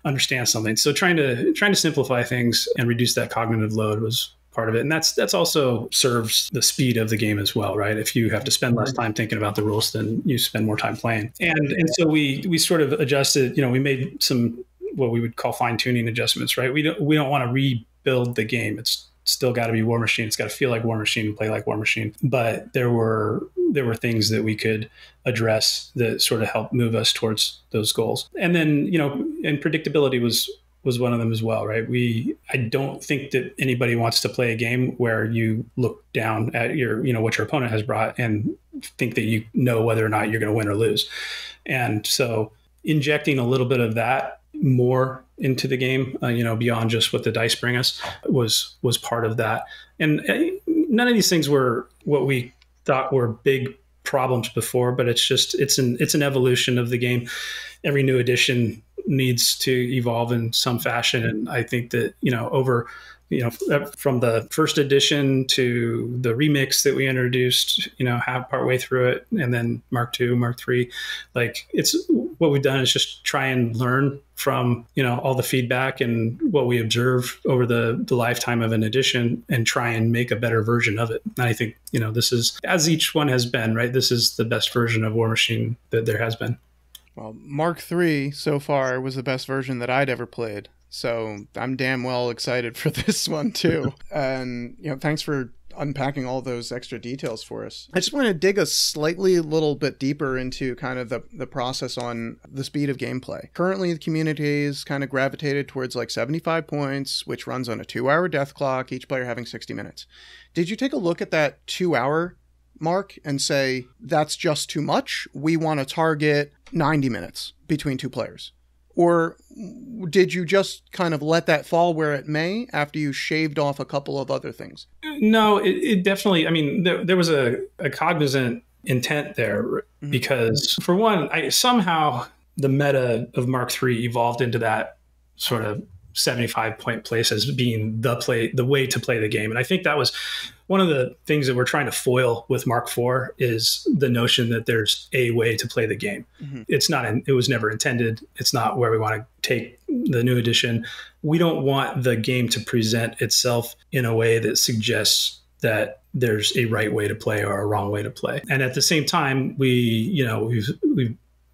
understand something. So trying to simplify things and reduce that cognitive load was part of it. And that's also serves the speed of the game as well, right? If you have to spend less time thinking about the rules, then you spend more time playing. And so we sort of adjusted, we made some what we would call fine-tuning adjustments, right? We don't want to rebuild the game. It's still got to be War Machine. It's got to feel like War Machine and play like War Machine. But there were things that we could address that sort of helped move us towards those goals. And then, and predictability was one of them as well, right? I don't think that anybody wants to play a game where you look down at what your opponent has brought and think that you know whether or not you're going to win or lose. And so injecting a little bit of that more into the game, beyond just what the dice bring us was part of that. And none of these things were what we thought were big problems before, but it's an evolution of the game. Every new edition needs to evolve in some fashion. And I think that, over, from the first edition to the remix that we introduced, have partway through it, and then Mark II, Mark III, it's what we've done is just try and learn from, all the feedback and what we observe over the lifetime of an edition and try and make a better version of it. And I think, this is, as each one has been, right? This is the best version of War Machine that there has been. Well, Mark III so far was the best version that I'd ever played. So I'm damn well excited for this one too. And, thanks for unpacking all those extra details for us. I just want to dig a slightly little bit deeper into kind of the process on the speed of gameplay. Currently, the community is kind of gravitated towards 75 points, which runs on a 2-hour death clock, each player having 60 minutes. Did you take a look at that 2-hour mark and say, that's just too much? We want to target 90 minutes between two players. Or did you just kind of let that fall where it may after you shaved off a couple of other things? No, it definitely, there was a cognizant intent there because for one, somehow the meta of Mark III evolved into that sort of 75 point place as being the way to play the game. And I think that was one of the things that we're trying to foil with Mark IV is the notion that there's a way to play the game. Mm-hmm. It was never intended. It's not where we want to take the new edition. We don't want the game to present itself in a way that suggests that there's a right way to play or a wrong way to play. And at the same time, we've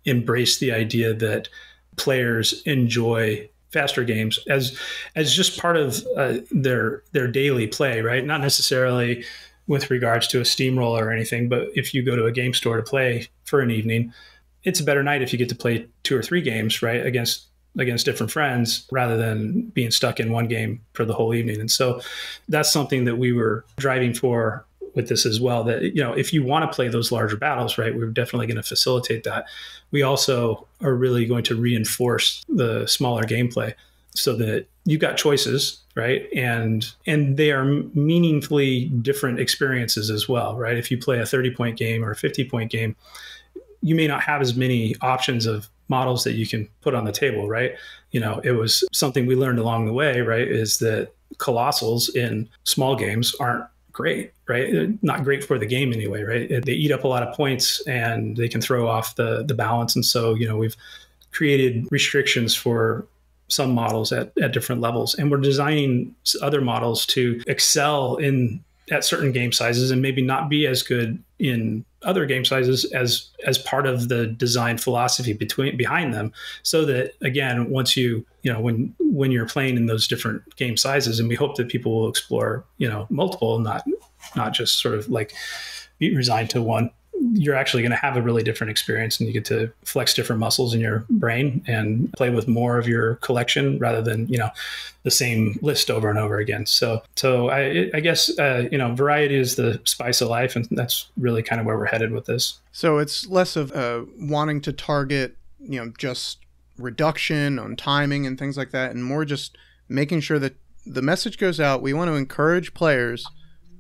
embraced the idea that players enjoy faster games as just part of their daily play, right? Not necessarily with regards to a steamroller or anything, but if you go to a game store to play for an evening, it's a better night if you get to play 2 or 3 games, right, against different friends rather than being stuck in one game for the whole evening. And so that's something that we were driving for with this as well, that, if you want to play those larger battles, right, we're definitely going to facilitate that. We also are really going to reinforce the smaller gameplay so that you've got choices, right? And they are meaningfully different experiences as well, right? If you play a 30-point game or a 50-point game, you may not have as many options of models that you can put on the table, right? It was something we learned along the way, right, is that colossals in small games aren't great, right? Not great for the game anyway, right? They eat up a lot of points and they can throw off the balance. And so, we've created restrictions for some models at different levels. And we're designing other models to excel at certain game sizes and maybe not be as good in other game sizes as part of the design philosophy behind them. So that, again, once when you're playing in those different game sizes, and we hope that people will explore, multiple, not just sort of be resigned to one you're actually going to have a really different experience, and you get to flex different muscles in your brain and play with more of your collection rather than, the same list over and over again. So I guess, variety is the spice of life, and that's really kind of where we're headed with this. So it's less of wanting to target, just reduction on timing and things like that, and more just making sure that the message goes out. We want to encourage players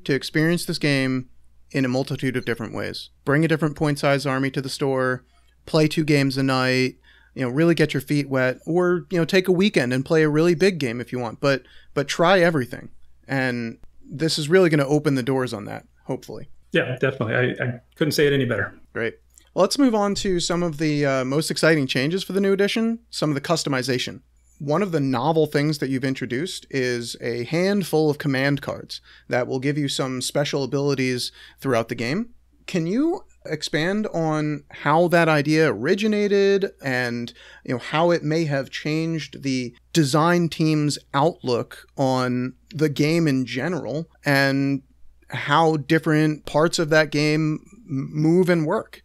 to experience this game in a multitude of different ways. Bring a different point size army to the store, play 2 games a night, really get your feet wet, or, take a weekend and play a really big game if you want, but try everything. And this is really going to open the doors on that, hopefully. Yeah, definitely. I couldn't say it any better. Great. Well, let's move on to some of the most exciting changes for the new edition, some of the customization. One of the novel things that you've introduced is a handful of command cards that will give you some special abilities throughout the game. Can you expand on how that idea originated and how it may have changed the design team's outlook on the game in general, and how different parts of that game move and work?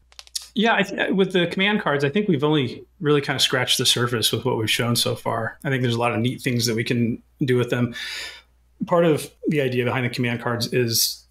Yeah, with the command cards, I think we've only really kind of scratched the surface with what we've shown so far. I think there's a lot of neat things that we can do with them. Part of the idea behind the command cards is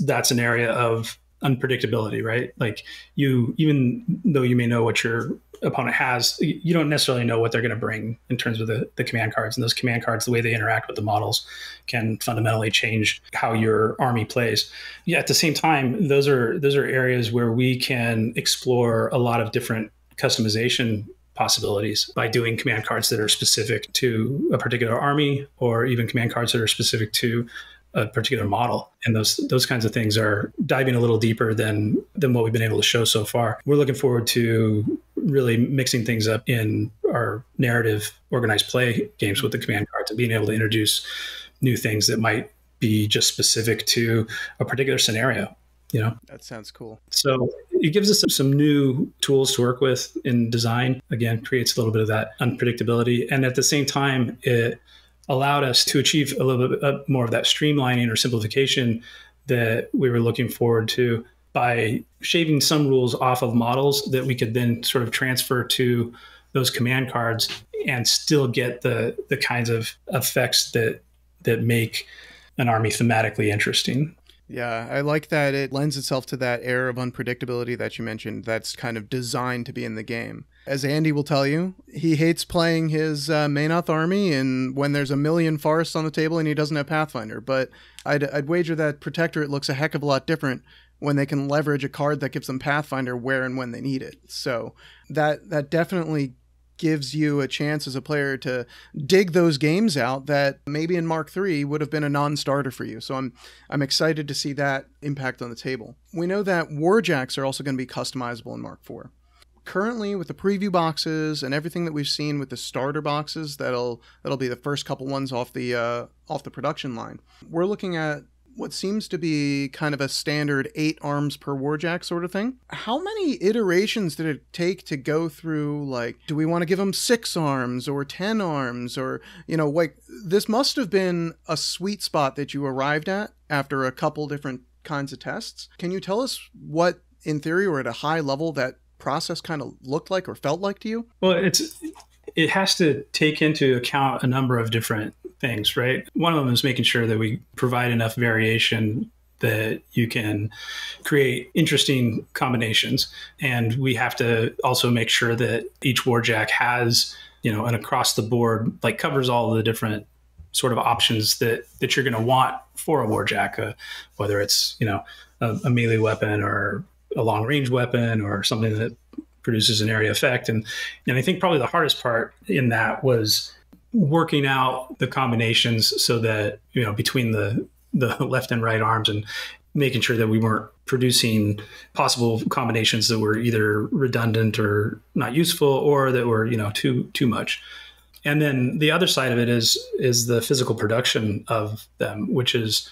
that's an area of unpredictability, right? Like, even though you may know what your opponent has, you don't necessarily know what they're going to bring in terms of the command cards. And those command cards, the way they interact with the models, can fundamentally change how your army plays. Yeah, at the same time, those are areas where we can explore a lot of different customization possibilities by doing command cards that are specific to a particular army, or even command cards that are specific to a particular model. And those kinds of things are diving a little deeper than what we've been able to show so far. We're looking forward to really mixing things up in our narrative organized play games with the command cards, and being able to introduce new things that might be just specific to a particular scenario. That sounds cool. So it gives us some new tools to work with in design. Again, creates a little bit of that unpredictability. And at the same time, it allowed us to achieve a little bit more of that streamlining or simplification that we were looking forward to by shaving some rules off of models that we could then sort of transfer to those command cards and still get the kinds of effects that make an army thematically interesting. Yeah, I like that it lends itself to that air of unpredictability that you mentioned that's kind of designed to be in the game. As Andy will tell you, he hates playing his Maenoth army and when there's a million forests on the table and he doesn't have Pathfinder, but I'd wager that Protectorate looks a heck of a lot different when they can leverage a card that gives them Pathfinder where and when they need it. So that definitely gives you a chance as a player to dig those games out that maybe in Mark III would have been a non-starter for you. So I'm excited to see that impact on the table. We know that Warjacks are also going to be customizable in Mark IV. Currently, with the preview boxes and everything that we've seen with the starter boxes, that'll be the first couple ones off the production line. We're looking at what seems to be kind of a standard 8 arms per Warjack sort of thing. How many iterations did it take to go through, like, do we want to give them 6 arms or 10 arms, or, like, this must have been a sweet spot that you arrived at after a couple different kinds of tests. Can you tell us what, in theory or at a high level, that process kind of looked like or felt like to you? Well, it has to take into account a number of different things, right? One of them is making sure that we provide enough variation that you can create interesting combinations. And we have to also make sure that each Warjack has, an across the board, like, covers all of the different sort of options that you're going to want for a Warjack, whether it's, a melee weapon or a long range weapon or something that produces an area effect. And I think probably the hardest part in that was working out the combinations so that, between the left and right arms, and making sure that we weren't producing possible combinations that were either redundant or not useful, or that were, too much. And then the other side of it is the physical production of them, which is,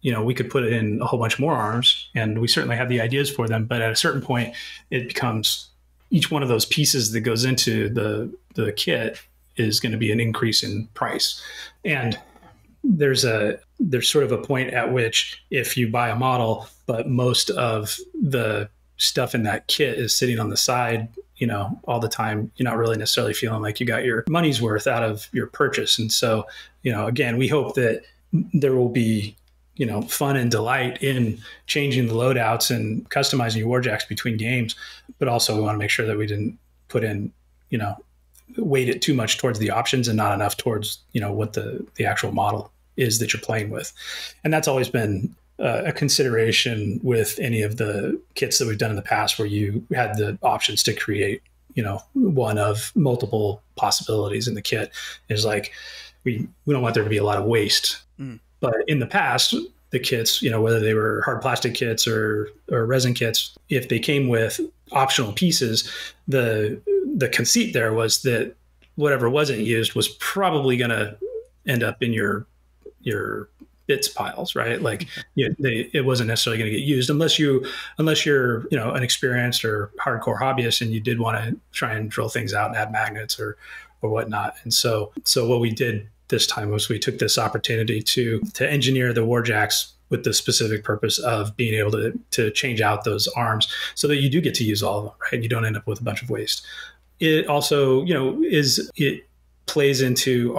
we could put in a whole bunch more arms, and we certainly have the ideas for them. But at a certain point, it becomes each one of those pieces that goes into the kit is going to be an increase in price. And there's sort of a point at which, if you buy a model, but most of the stuff in that kit is sitting on the side, all the time, you're not really necessarily feeling like you got your money's worth out of your purchase. And so, again, we hope that there will be, fun and delight in changing the loadouts and customizing your warjacks between games. But also we want to make sure that we didn't put in, weight it too much towards the options and not enough towards, what the actual model is that you're playing with. And that's always been a consideration with any of the kits that we've done in the past, where you had the options to create, one of multiple possibilities in the kit. Is like, we don't want there to be a lot of waste. But in the past, the kits, whether they were hard plastic kits or resin kits, if they came with optional pieces, the conceit there was that whatever wasn't used was probably going to end up in your bits piles, right? Like it wasn't necessarily going to get used unless you're, an experienced or hardcore hobbyist and you did want to try and drill things out and add magnets or whatnot. And so what we did this time was we took this opportunity to engineer the warjacks with the specific purpose of being able to change out those arms so that you do get to use all of them, right? You don't end up with a bunch of waste. It also, it plays into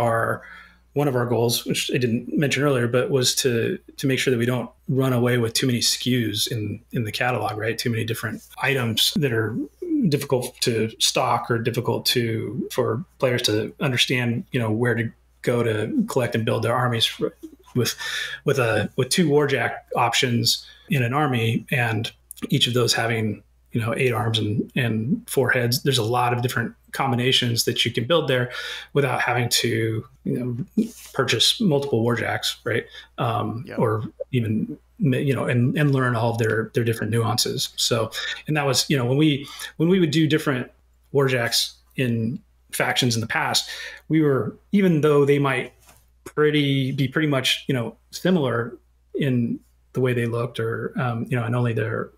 one of our goals, which I didn't mention earlier, but was to make sure that we don't run away with too many SKUs in the catalog, right? Too many different items that are difficult to stock or difficult for players to understand, where to go to collect and build their armies with two warjack options in an army, and each of those having 8 arms and 4 heads. There's a lot of different combinations that you can build there without having to purchase multiple warjacks, right? Or even and learn all of their different nuances. So, and that was when we would do different warjacks in factions in the past, we were, even though they might be pretty much similar in the way they looked, or and only their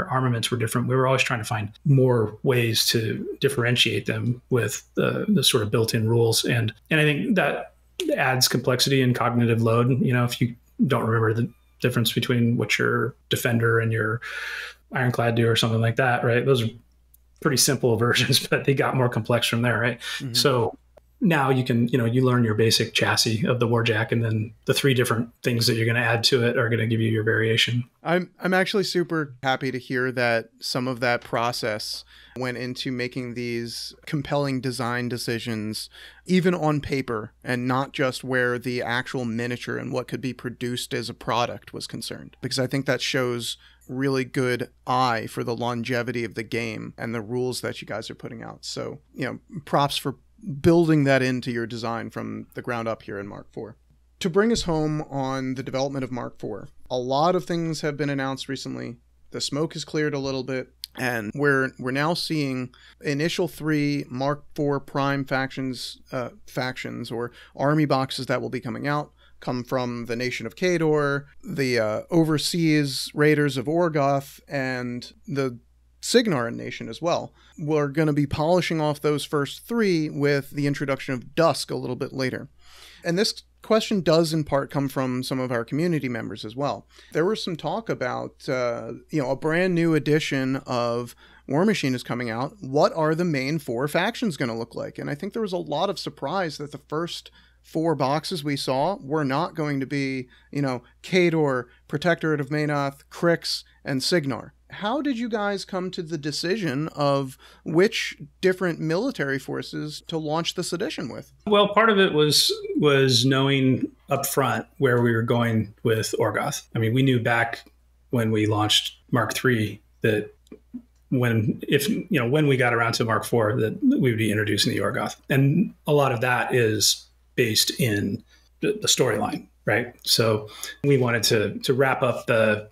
armaments were different, we were always trying to find more ways to differentiate them with the sort of built-in rules, and I think that adds complexity and cognitive load. If you don't remember the difference between what your defender and your ironclad do or something like that, right? Those are pretty simple versions, but they got more complex from there, right? Mm-hmm. So now you can, you learn your basic chassis of the warjack, and then the 3 different things that you're going to add to it are going to give you your variation. I'm actually super happy to hear that some of that process went into making these compelling design decisions, even on paper, and not just where the actual miniature and what could be produced as a product was concerned. Because I think that shows really good eye for the longevity of the game and the rules that you guys are putting out. So, props for building that into your design from the ground up here in Mark IV. To bring us home on the development of Mark IV, a lot of things have been announced recently. The smoke has cleared a little bit, and we're now seeing initial 3 Mark IV Prime factions or army boxes that will be coming out come from the nation of Kador, the overseas raiders of Orgoth, and the Signarin nation as well. We're going to be polishing off those first 3 with the introduction of Dusk a little bit later. And this question does in part come from some of our community members as well. There was some talk about, a brand new edition of War Machine is coming out. What are the main 4 factions going to look like? And I think there was a lot of surprise that the first 4 boxes we saw were not going to be, Kador, Protectorate of Maenoth, Crix, and Signar. How did you guys come to the decision of which different military forces to launch this edition with? Well, part of it was knowing up front where we were going with Orgoth. I mean, we knew back when we launched Mark III that when we got around to Mark IV that we would be introducing the Orgoth. And a lot of that is based in the storyline, right? So we wanted to wrap up the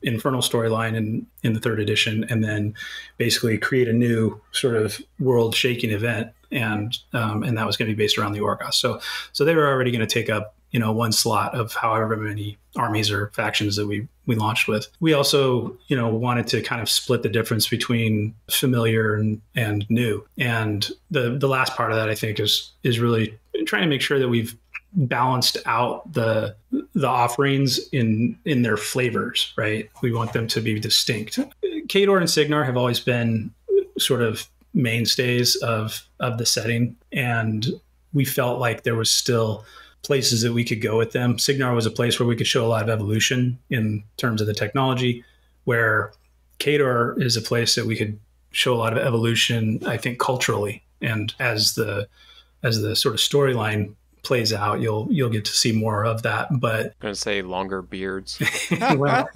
Infernal storyline in the 3rd edition, and then basically create a new sort of world-shaking event, and that was going to be based around the Orgoth. So they were already going to take up 1 slot of however many armies or factions that we launched with. We also wanted to kind of split the difference between familiar and new, and the last part of that I think is really trying to make sure that we've balanced out the offerings in their flavors, right? We want them to be distinct. Khador and Signar have always been sort of mainstays of the setting, and we felt like there was still places that we could go with them. Signar was a place where we could show a lot of evolution in terms of the technology, where Khador is a place that we could show a lot of evolution, I think, culturally. And as the sort of storyline plays out, you'll get to see more of that. But I'm gonna say longer beards. well,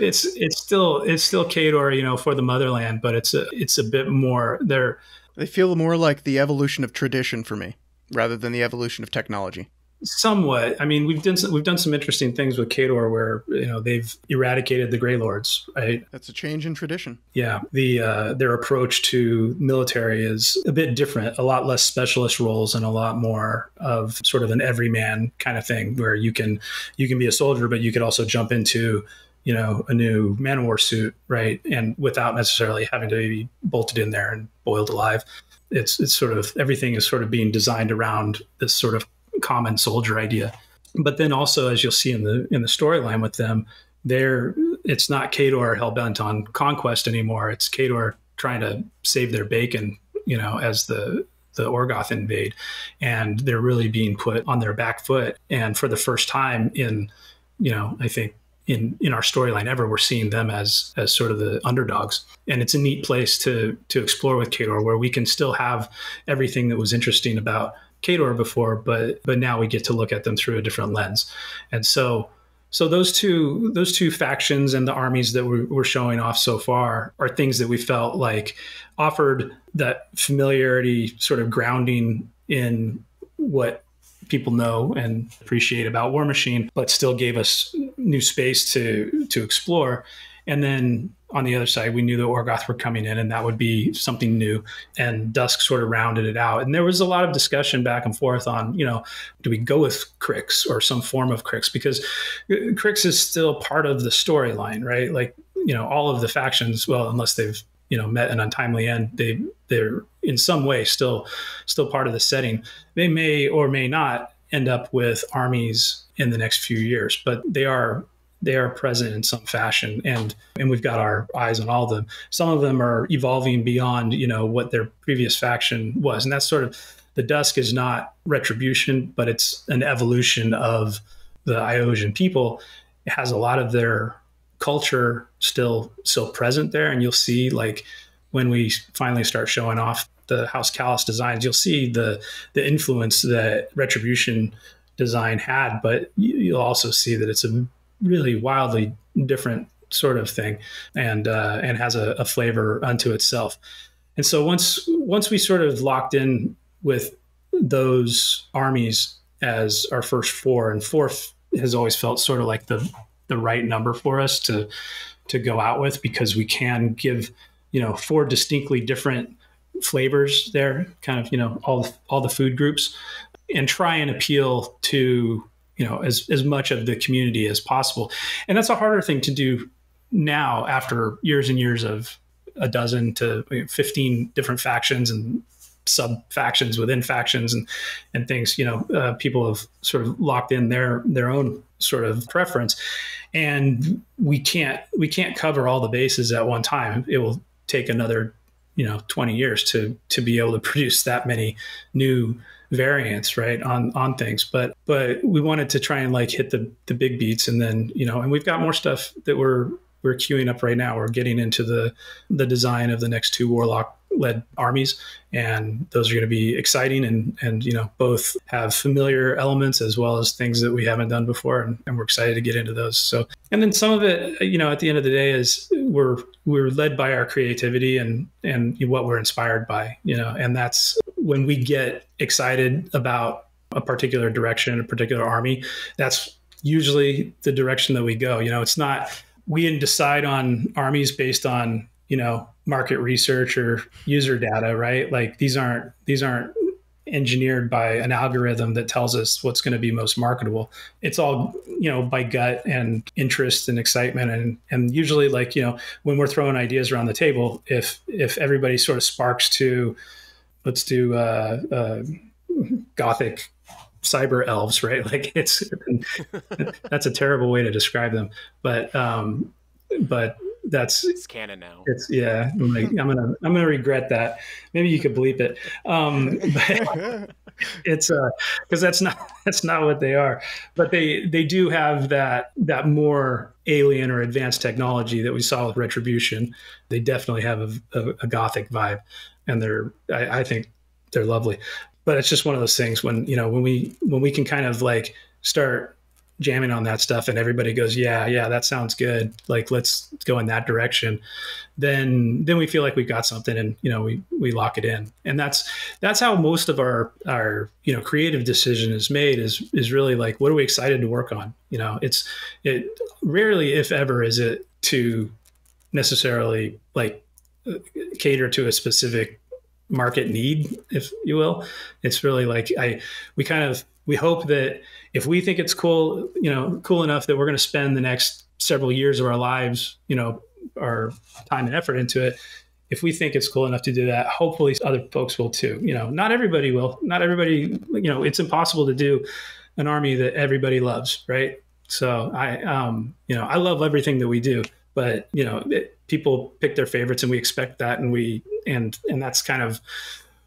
it's still Khador, for the motherland, but it's a bit more there. They feel more like the evolution of tradition for me, rather than the evolution of technology. Somewhat. I mean, we've done some interesting things with Khador where they've eradicated the Grey Lords, right? That's a change in tradition. Yeah, their approach to military is a bit different, a lot less specialist roles and a lot more of sort of an everyman kind of thing, where you can be a soldier, but you could also jump into a new man of war suit, right? And without necessarily having to be bolted in there and boiled alive. It's sort of everything is sort of being designed around this sort of common soldier idea. But then also, as you'll see in the storyline with them, it's not Khador hellbent on conquest anymore. It's Khador trying to save their bacon, as the Orgoth invade, and they're really being put on their back foot. And for the first time in, I think in our storyline ever, we're seeing them as sort of the underdogs. And it's a neat place to explore with Khador, where we can still have everything that was interesting about Khador before, but now we get to look at them through a different lens. And so those two factions and the armies that we're showing off so far are things that we felt like offered that familiarity, sort of grounding in what people know and appreciate about War Machine, but still gave us new space to explore. And then on the other side, we knew the Orgoth were coming in, and that would be something new. And Dusk sort of rounded it out. And there was a lot of discussion back and forth on, do we go with Crix or some form of Crix? Because Crix is still part of the storyline, right? Like, all of the factions, well, unless they've, met an untimely end, they're in some way still part of the setting. They may or may not end up with armies in the next few years, but they are present in some fashion, and we've got our eyes on all of them. Some of them are evolving beyond, what their previous faction was. And that's sort of, the Dusk is not retribution, but it's an evolution of the Iosian people. It has a lot of their culture still present there. And you'll see, like, when we finally start showing off the House Callus designs, you'll see the influence that retribution design had, but you'll also see that it's a really wildly different sort of thing, and has a flavor unto itself. And so once we sort of locked in with those armies as our first four, and four has always felt sort of like the right number for us to go out with, because we can give, four distinctly different flavors there, kind of, all the food groups, and try and appeal to, as much of the community as possible. And that's a harder thing to do now, after years and years of a dozen to 15 different factions and sub factions within factions and things. People have sort of locked in their own sort of preference, and we can't cover all the bases at one time. It will take another 20 years to be able to produce that many new variants, right, on things. But we wanted to try and like hit the big beats, and then and we've got more stuff that we're queuing up right now. We're getting into the design of the next two Warlock led armies, and those are going to be exciting and both have familiar elements as well as things that we haven't done before, and we're excited to get into those. So, and then some of it, at the end of the day, is we're led by our creativity and what we're inspired by, and that's when we get excited about a particular direction, a particular army, that's usually the direction that we go. It's not, we didn't decide on armies based on, market research or user data, right? Like these aren't engineered by an algorithm that tells us what's going to be most marketable. It's all, by gut and interest and excitement. And usually, like, when we're throwing ideas around the table, if everybody sort of sparks to, let's do Gothic cyber elves, right? Like that's a terrible way to describe them. But It's canon now. It's yeah. I'm gonna regret that. Maybe you could bleep it. But it's because that's not what they are. But they do have that more alien or advanced technology that we saw with Retribution. They definitely have a gothic vibe, and I think they're lovely. But it's just one of those things when we can kind of like start jamming on that stuff and everybody goes, yeah, that sounds good. Like, let's go in that direction. Then we feel like we've got something, and we lock it in. And that's how most of our creative decision is made, is really like, what are we excited to work on? It rarely, if ever, is it to necessarily like cater to a specific market need, if you will. It's really like we hope that if we think it's cool enough that we're going to spend the next several years of our lives, our time and effort into it. If we think it's cool enough to do that, hopefully other folks will too. Not everybody will. Not everybody. It's impossible to do an army that everybody loves, right? So I love everything that we do, but people pick their favorites, and we expect that, and that's kind of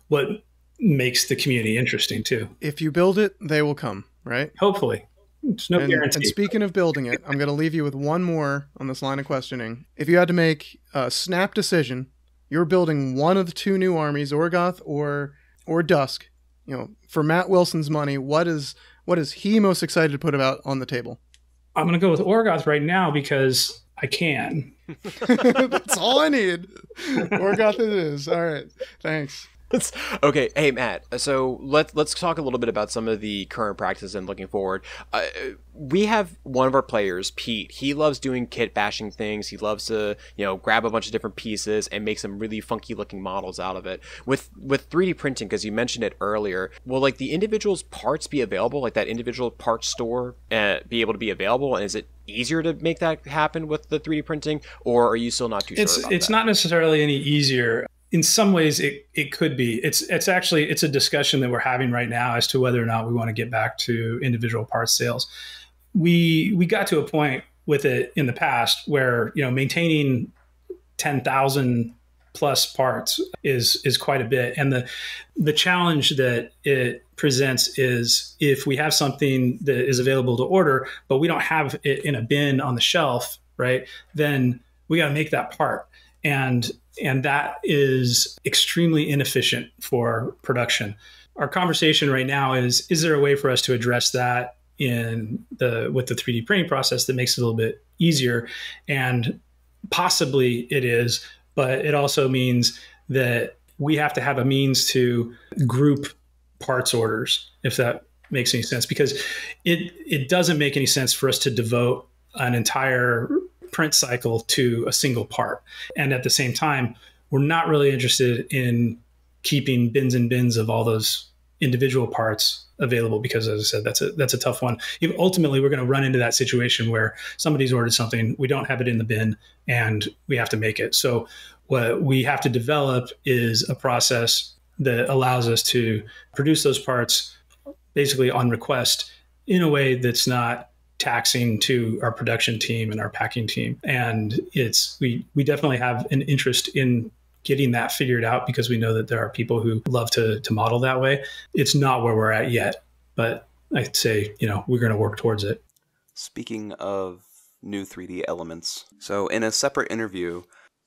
what makes the community interesting too. If you build it, they will come, right? Hopefully. It's no guarantee. And speaking of building it, I'm going to leave you with one more on this line of questioning. If you had to make a snap decision, you're building one of the two new armies, Orgoth or Dusk, for Matt Wilson's money, what is he most excited to put about on the table? I'm going to go with Orgoth right now because I can. That's all I need. Orgoth it is. All right. Thanks. Okay, hey Matt. So let's talk a little bit about some of the current practices and looking forward. We have one of our players, Pete. He loves doing kit bashing things. He loves to grab a bunch of different pieces and make some really funky looking models out of it. With 3D printing, because you mentioned it earlier, will like the individual's parts be available? Like that individual parts store be able to be available? And is it easier to make that happen with the 3D printing, or are you still not too sure about that? It's not necessarily any easier. In some ways, it could be. It's a discussion that we're having right now as to whether or not we want to get back to individual parts sales. We got to a point with it in the past where maintaining 10,000 plus parts is quite a bit, and the challenge that it presents is if we have something that is available to order, but we don't have it in a bin on the shelf, right? Then we got to make that part. And that is extremely inefficient for production. Our conversation right now is there a way for us to address that with the 3D printing process that makes it a little bit easier? And possibly it is, but it also means that we have to have a means to group parts orders, if that makes any sense, because it doesn't make any sense for us to devote an entire print cycle to a single part. And at the same time, we're not really interested in keeping bins and bins of all those individual parts available, because as I said, that's a tough one. Ultimately, we're going to run into that situation where somebody's ordered something, we don't have it in the bin, and we have to make it. So what we have to develop is a process that allows us to produce those parts basically on request in a way that's not taxing to our production team and our packing team. And we definitely have an interest in getting that figured out, because we know that there are people who love to model that way. It's not where we're at yet, but I'd say, we're going to work towards it. Speaking of new 3D elements, so in a separate interview,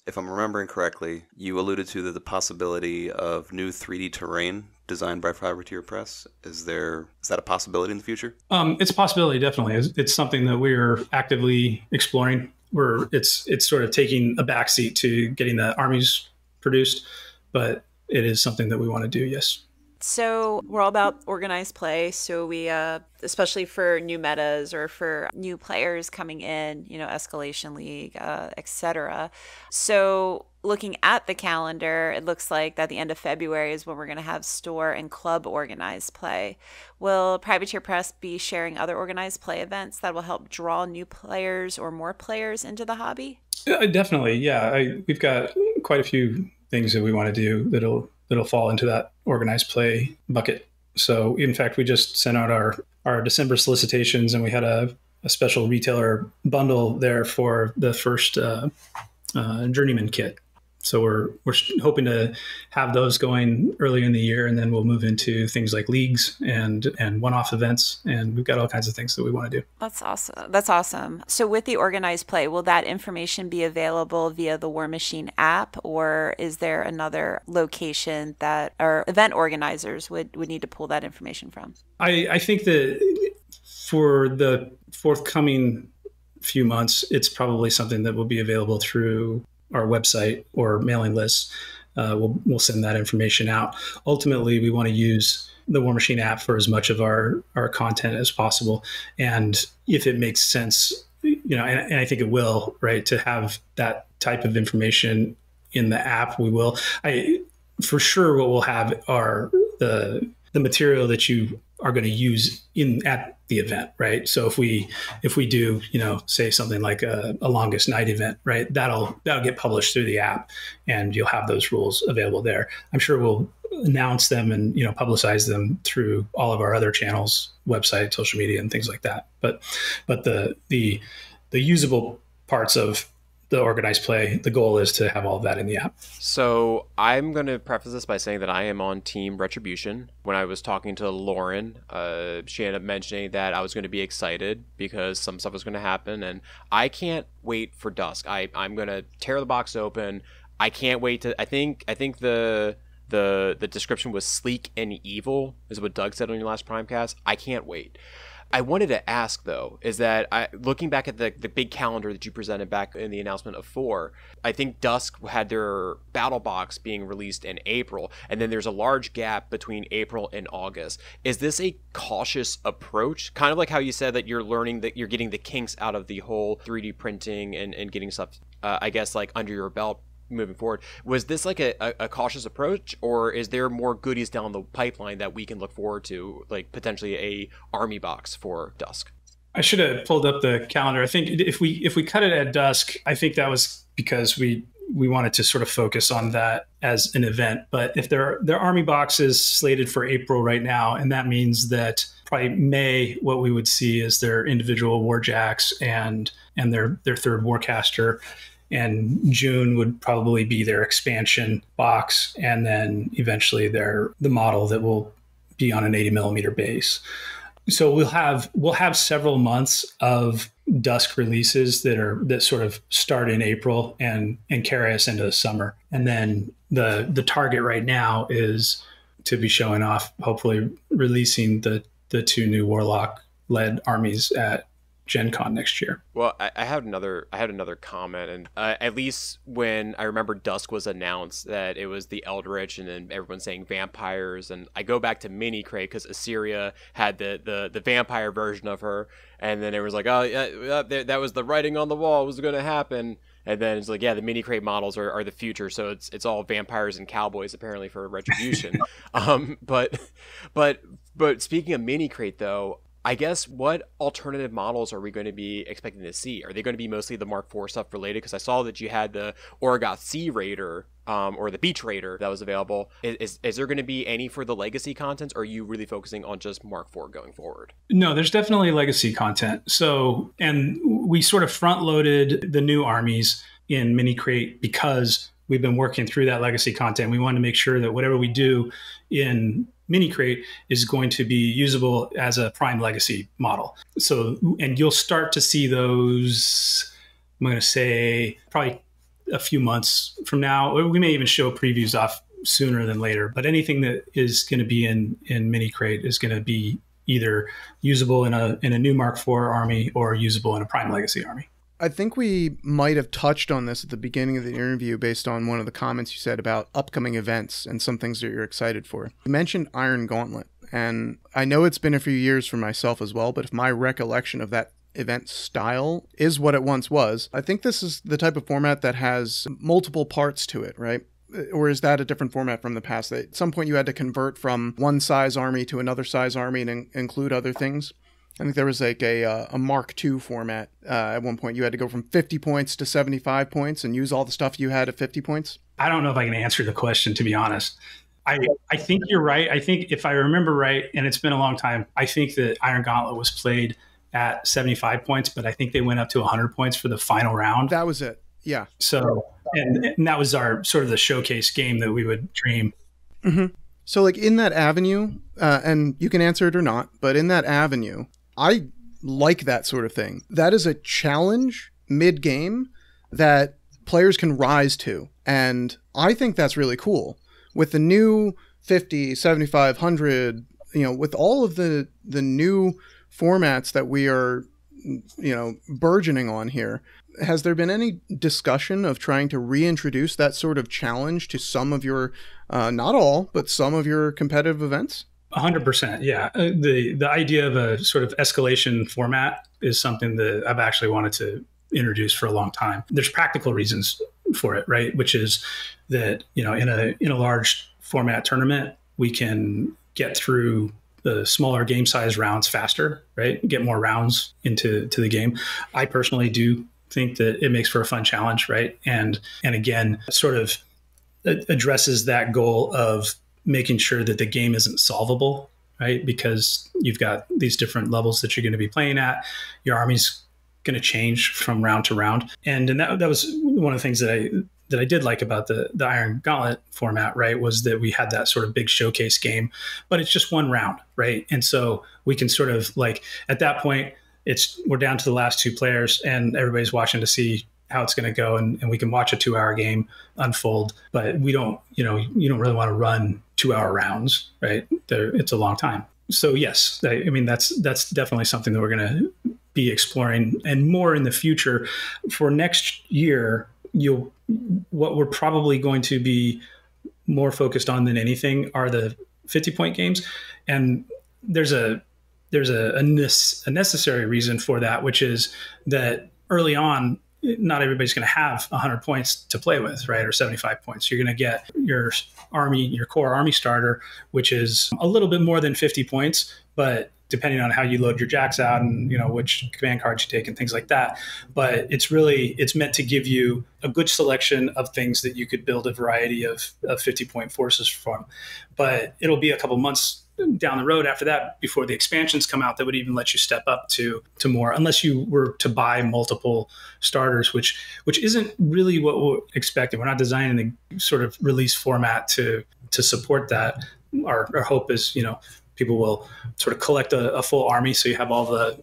if I'm remembering correctly, you alluded to the possibility of new 3D terrain designed by Privateer Press. Is that a possibility in the future? It's a possibility, definitely. It's something that we're actively exploring. It's sort of taking a backseat to getting the armies produced, but it is something that we want to do, yes. So we're all about organized play. So we, especially for new metas or for new players coming in, Escalation League, etc. So looking at the calendar, it looks like that the end of February is when we're going to have store and club organized play. Will Privateer Press be sharing other organized play events that will help draw new players or more players into the hobby? Definitely, yeah. We've got quite a few things that we want to do that'll fall into that organized play bucket. So in fact, we just sent out our December solicitations, and we had a special retailer bundle there for the first journeyman kit. So we're hoping to have those going early in the year, and then we'll move into things like leagues and one-off events, and we've got all kinds of things that we want to do. That's awesome. That's awesome. So with the organized play, will that information be available via the War Machine app, or is there another location that our event organizers would need to pull that information from? I think that for the forthcoming few months, it's probably something that will be available through our website or mailing lists. We'll send that information out. Ultimately, we want to use the War Machine app for as much of our content as possible. And if it makes sense, and I think it will, right, to have that type of information in the app, we will. For sure, what we'll have are the material that you are going to use at the event, right? So if we do, say something like a longest night event, right, that'll get published through the app, and you'll have those rules available there. I'm sure we'll announce them and publicize them through all of our other channels, website, social media, and things like that. But the usable parts of the organized play, the goal is to have all of that in the app. So I'm going to preface this by saying that I am on Team Retribution. When I was talking to Lauren, she ended up mentioning that I was going to be excited because some stuff was going to happen, and I can't wait for Dusk. I'm going to tear the box open. I can't wait to. I think the description was sleek and evil, is what Doug said on your last Primecast. I can't wait. I wanted to ask, though, is that looking back at the big calendar that you presented back in the announcement of 4, I think Dusk had their battle box being released in April, and then there's a large gap between April and August. Is this a cautious approach? Kind of like how you said that you're learning, that you're getting the kinks out of the whole 3D printing and getting stuff, I guess, like under your belt moving forward. Was this like a cautious approach, or is there more goodies down the pipeline that we can look forward to, like potentially a army box for Dusk? I should have pulled up the calendar. I think if we cut it at Dusk, I think that was because we wanted to sort of focus on that as an event. But if their army box is slated for April right now, and that means that probably May, what we would see is their individual warjacks and their third warcaster. And June would probably be their expansion box, and then eventually the model that will be on an 80 millimeter base. So we'll have several months of Dusk releases that sort of start in April and carry us into the summer. And then the target right now is to be showing off, hopefully releasing the 2 new Warlock led armies at Gen Con next year. Well, I had another comment, and at least when I remember Dusk was announced that it was the Eldritch, and then everyone saying vampires, and I go back to Mini Crate because Assyria had the vampire version of her, and then it was like, oh yeah, that was the writing on the wall, it was going to happen. And then it's like, yeah, the Mini Crate models are the future, so it's all vampires and cowboys apparently for Retribution. But speaking of Mini Crate though, I guess what alternative models are we going to be expecting to see? Are they going to be mostly the Mark IV stuff related? Because I saw that you had the Orogoth Sea Raider, or the Beach Raider that was available. Is there going to be any for the legacy content, or are you really focusing on just Mark IV going forward? No, there's definitely legacy content. So, and we sort of front loaded the new armies in Mini Crate because we've been working through that legacy content. We want to make sure that whatever we do in Mini Crate is going to be usable as a Prime Legacy model. So, and you'll start to see those, I'm going to say, probably a few months from now. We may even show previews off sooner than later, but anything that is going to be in Mini Crate is going to be either usable in a new Mark IV army or usable in a Prime Legacy army. I think we might have touched on this at the beginning of the interview based on one of the comments you said about upcoming events and some things that you're excited for. You mentioned Iron Gauntlet, and I know it's been a few years for myself as well, but if my recollection of that event style is what it once was, I think this is the type of format that has multiple parts to it, right? Or is that a different format from the past? At some point you had to convert from one size army to another size army and include other things. I think there was like a Mark II format. At one point, you had to go from 50 points to 75 points and use all the stuff you had at 50 points. I don't know if I can answer the question, to be honest. I think you're right. I think if I remember right, and it's been a long time, I think that Iron Gauntlet was played at 75 points, but I think they went up to 100 points for the final round. That was it. Yeah. So, and that was our sort of the showcase game that we would dream. So like in that avenue, and you can answer it or not, but in that avenue, I like that sort of thing. That is a challenge mid-game that players can rise to. And I think that's really cool. With the new 50, 75, 100, with all of the new formats that we are, burgeoning on here, has there been any discussion of trying to reintroduce that sort of challenge to some of your, not all, but some of your competitive events? 100%. Yeah. The idea of a sort of escalation format is something that I've actually wanted to introduce for a long time. There's practical reasons for it, right? Which is that, in a large format tournament, we can get through the smaller game size rounds faster, right? Get more rounds into the game. I personally do think that it makes for a fun challenge, right? And again, sort of addresses that goal of making sure that the game isn't solvable, right? Because you've got these different levels that you're going to be playing at. Your army's going to change from round to round, and that was one of the things that I did like about the Iron Gauntlet format, right? Was that we had that sort of big showcase game, but it's just one round, right? And so we can sort of like at that point, we're down to the last two players, and everybody's watching to see how it's going to go, and we can watch a 2-hour game unfold. But we don't, you don't really want to run 2-hour rounds, right? It's a long time. So yes, I mean that's definitely something that we're going to be exploring and more in the future. For next year, what we're probably going to be more focused on than anything are the 50-point games, and there's a necessary reason for that, which is that early on, not everybody's going to have 100 points to play with, right? Or 75 points. You're going to get your core army starter, which is a little bit more than 50 points, but depending on how you load your jacks out and, which command cards you take and things like that. But it's meant to give you a good selection of things that you could build a variety of 50-point forces from. But it'll be a couple months down the road after that before the expansions come out that would even let you step up to more, unless you were to buy multiple starters, which isn't really what we're expecting. We're not designing the sort of release format to support that. Our hope is, people will sort of collect a full army, so you have all the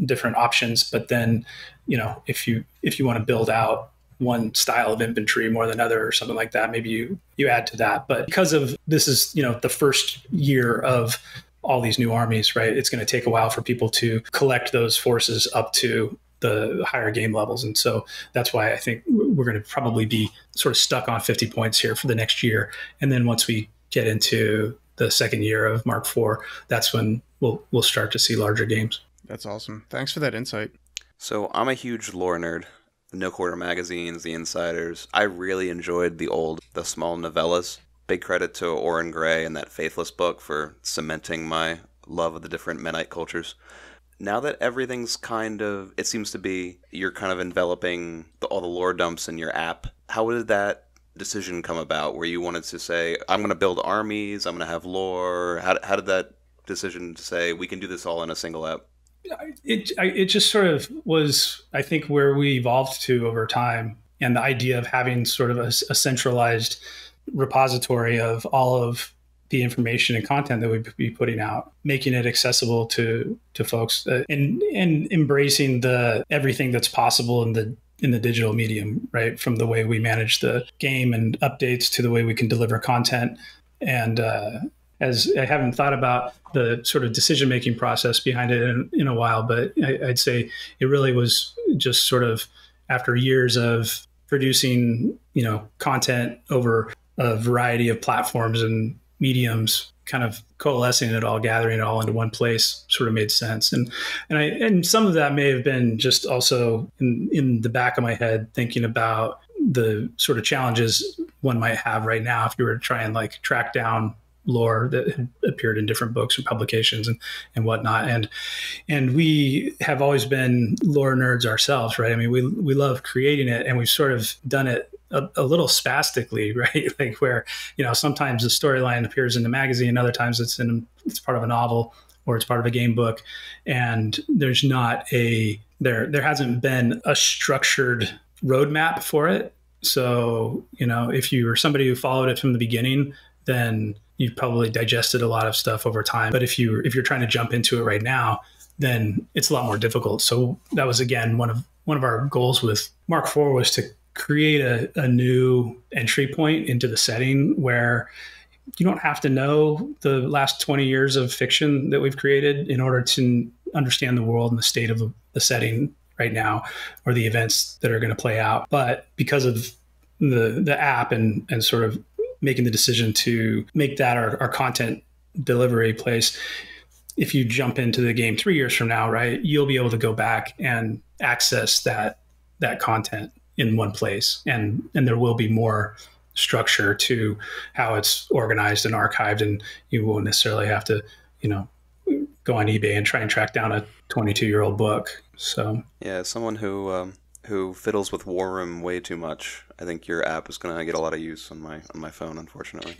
different options. But then, if you want to build out one style of infantry more than other or something like that, maybe you add to that. But because of this is, the first year of all these new armies, right? It's going to take a while for people to collect those forces up to the higher game levels. And so that's why I think we're going to probably be sort of stuck on 50 points here for the next year. And then once we get into the second year of Mark IV, that's when we'll start to see larger games. That's awesome. Thanks for that insight. So I'm a huge lore nerd. The No Quarter magazines, the Insiders. I really enjoyed the small novellas. Big credit to Oren Gray and that Faithless book for cementing my love of the different Menite cultures. Now that everything's it seems to be, you're kind of enveloping all the lore dumps in your app. How did that decision come about where you wanted to say, I'm going to build armies, I'm going to have lore? How did that decision to say, we can do this all in a single app? It just sort of was, I think, where we evolved to over time, and the idea of having sort of a centralized repository of all of the information and content that we'd be putting out, making it accessible to folks, and embracing everything that's possible in the digital medium, right? From the way we manage the game and updates to the way we can deliver content. And as I haven't thought about the sort of decision-making process behind it in a while, but I'd say it really was just sort of after years of producing, content over a variety of platforms and mediums, kind of coalescing it all, gathering it all into one place sort of made sense. And some of that may have been just also in the back of my head, thinking about the sort of challenges one might have right now if you were to try and like track down lore that had appeared in different books or publications and whatnot. And we have always been lore nerds ourselves, right? I mean, we love creating it, and we've sort of done it a little spastically, right? Like where, sometimes the storyline appears in the magazine, other times it's part of a novel or it's part of a game book. And there's not there hasn't been a structured roadmap for it. So, if you were somebody who followed it from the beginning, then you've probably digested a lot of stuff over time. But if you're trying to jump into it right now, then it's a lot more difficult. So that was, again, one of our goals with Mark IV was to create a new entry point into the setting where you don't have to know the last 20 years of fiction that we've created in order to understand the world and the state of the setting right now, or the events that are going to play out. But because of the app and sort of making the decision to make that our content delivery place, if you jump into the game 3 years from now, right, you'll be able to go back and access that content in one place, and there will be more structure to how it's organized and archived, and you won't necessarily have to, go on eBay and try and track down a 22-year-old book. So yeah, as someone who fiddles with War Room way too much, I think your app is going to get a lot of use on my phone, unfortunately.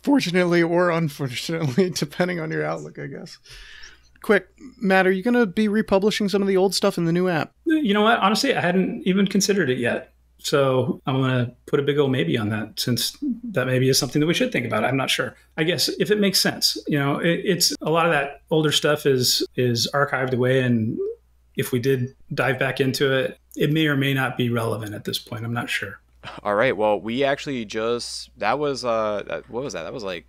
Fortunately or unfortunately, depending on your outlook, I guess. Quick, Matt, are you going to be republishing some of the old stuff in the new app? You know what? Honestly, I hadn't even considered it yet. So I'm going to put a big old maybe on that, since that maybe is something that we should think about. I'm not sure. I guess if it makes sense, it's a lot of that older stuff is archived away. And if we did dive back into it, it may or may not be relevant at this point. I'm not sure. All right. Well, we actually that was what was that? That was like,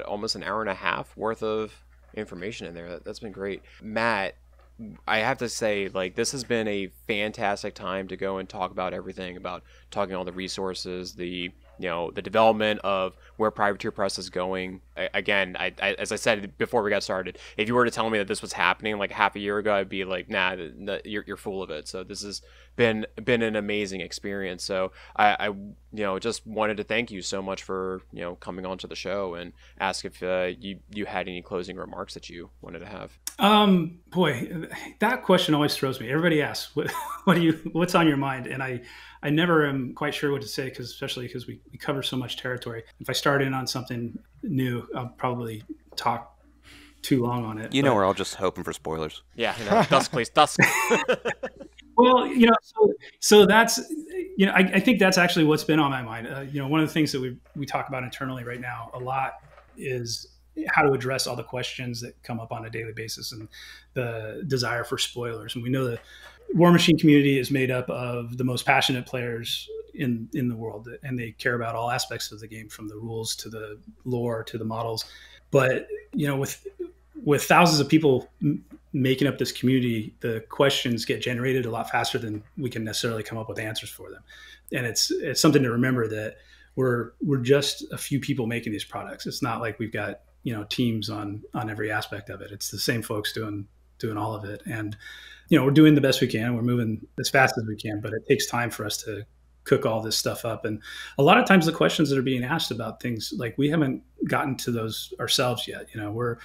almost an hour and a half worth of information in there. That's been great. Matt, I have to say, this has been a fantastic time to go and talk about everything, about talking all the resources, the development of where Privateer Press is going. Again, I as I said before we got started, if you were to tell me that this was happening like half a year ago, I'd be like, nah, you're full of it. So this has been an amazing experience. So I just wanted to thank you so much for coming onto the show, and ask if you had any closing remarks that you wanted to have. Boy, that question always throws me. Everybody asks, what's on your mind? And I never am quite sure what to say, especially because we cover so much territory. If I start in on something new, I'll probably talk too long on it. We're all just hoping for spoilers. Yeah, dusk, please, dusk. Well, so that's, I think that's actually what's been on my mind. One of the things that we talk about internally right now a lot is how to address all the questions that come up on a daily basis, and the desire for spoilers. And we know the War Machine community is made up of the most passionate players in the world, and they care about all aspects of the game, from the rules to the lore to the models. But with thousands of people making up this community, the questions get generated a lot faster than we can necessarily come up with answers for them. And it's something to remember that we're just a few people making these products. It's not like we've got teams on every aspect of it. It's the same folks doing all of it, and we're doing the best we can. We're moving as fast as we can, but it takes time for us to cook all this stuff up. And a lot of times the questions that are being asked about things, we haven't gotten to those ourselves yet. We're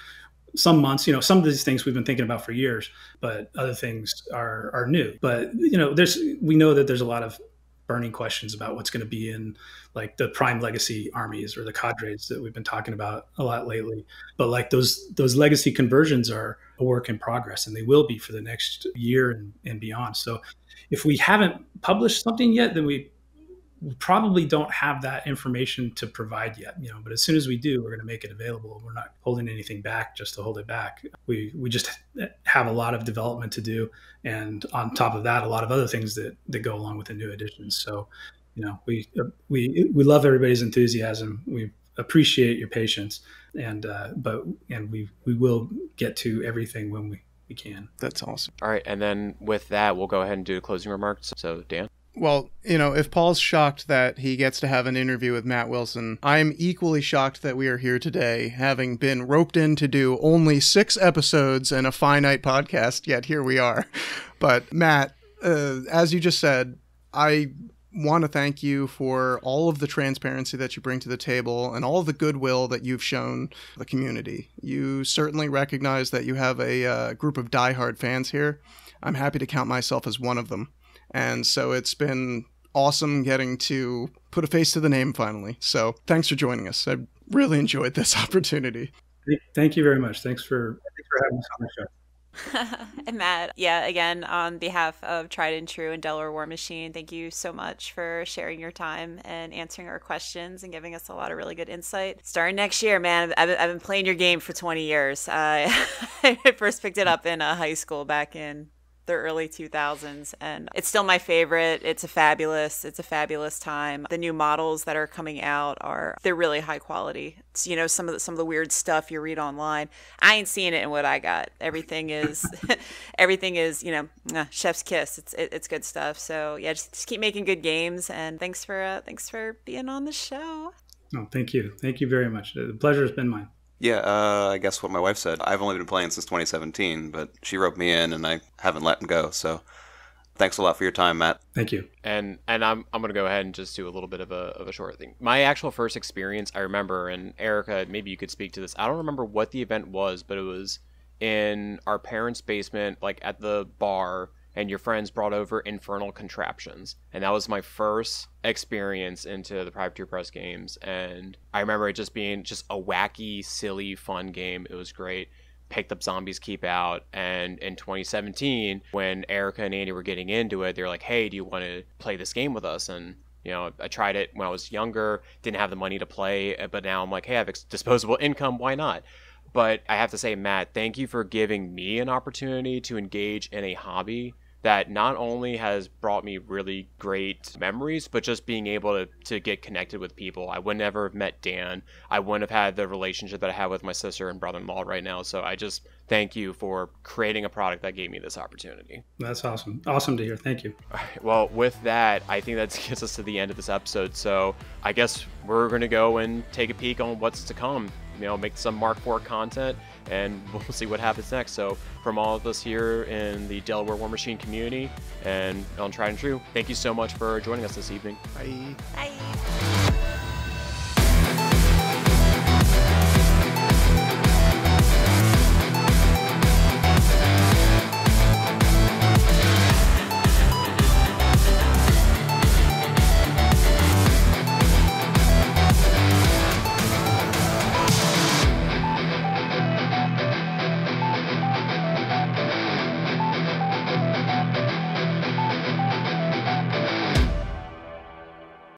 some months, some of these things we've been thinking about for years, but other things are new. But we know that there's a lot of burning questions about what's going to be in the Prime Legacy armies, or the cadres that we've been talking about a lot lately. But those legacy conversions are a work in progress, and they will be for the next year and beyond. So if we haven't published something yet, then we probably don't have that information to provide yet, but as soon as we do, we're going to make it available. We're not holding anything back just to hold it back. We just have a lot of development to do. And on top of that, a lot of other things that go along with the new editions. So, we love everybody's enthusiasm. We appreciate your patience, and we will get to everything when we can. That's awesome. All right. And then with that, we'll go ahead and do closing remarks. So Dan? Well, if Paul's shocked that he gets to have an interview with Matt Wilson, I'm equally shocked that we are here today, having been roped in to do only 6 episodes and a finite podcast, yet here we are. But Matt, as you just said, I want to thank you for all of the transparency that you bring to the table and all of the goodwill that you've shown the community. You certainly recognize that you have a group of diehard fans here. I'm happy to count myself as one of them. And so it's been awesome getting to put a face to the name finally. So thanks for joining us. I really enjoyed this opportunity. Thank you very much. Thanks for having us on the show. And Matt, yeah, again, on behalf of Tried and True and Delaware War Machine, thank you so much for sharing your time and answering our questions and giving us a lot of really good insight. Starting next year, man, I've been playing your game for 20 years. I first picked it up in high school back in the early 2000s, and it's still my favorite. It's a fabulous time. The new models that are coming out they're really high quality. It's, some of the weird stuff you read online, I ain't seeing it in what I got. Everything is chef's kiss. It's good stuff. So yeah, just keep making good games, and thanks for being on the show. No, thank you very much. The pleasure has been mine. Yeah, I guess what my wife said. I've only been playing since 2017, but she roped me in, and I haven't let him go. So, thanks a lot for your time, Matt. Thank you. And I'm gonna go ahead and just do a little bit of a short thing. My actual first experience, I remember, and Erica, maybe you could speak to this. I don't remember what the event was, but it was in our parents' basement, like at the bar, and your friends brought over Infernal Contraptions. And that was my first experience into the Privateer Press games. And I remember it just being just a wacky, silly, fun game. It was great. Picked up Zombies Keep Out. And in 2017, when Erica and Andy were getting into it, they were like, hey, do you want to play this game with us? And I tried it when I was younger, didn't have the money to play, but now I'm like, hey, I have disposable income, why not? But I have to say, Matt, thank you for giving me an opportunity to engage in a hobby that not only has brought me really great memories, but just being able to get connected with people. I would never have met Dan. I wouldn't have had the relationship that I have with my sister and brother-in-law right now. So I just thank you for creating a product that gave me this opportunity. That's awesome. Awesome to hear. Thank you. All right, well, with that, I think that gets us to the end of this episode. So I guess we're going to go and take a peek on what's to come. Make some Mark IV content, and we'll see what happens next. So from all of us here in the Delaware War Machine community and on Tried and True, thank you so much for joining us this evening. Bye. Bye.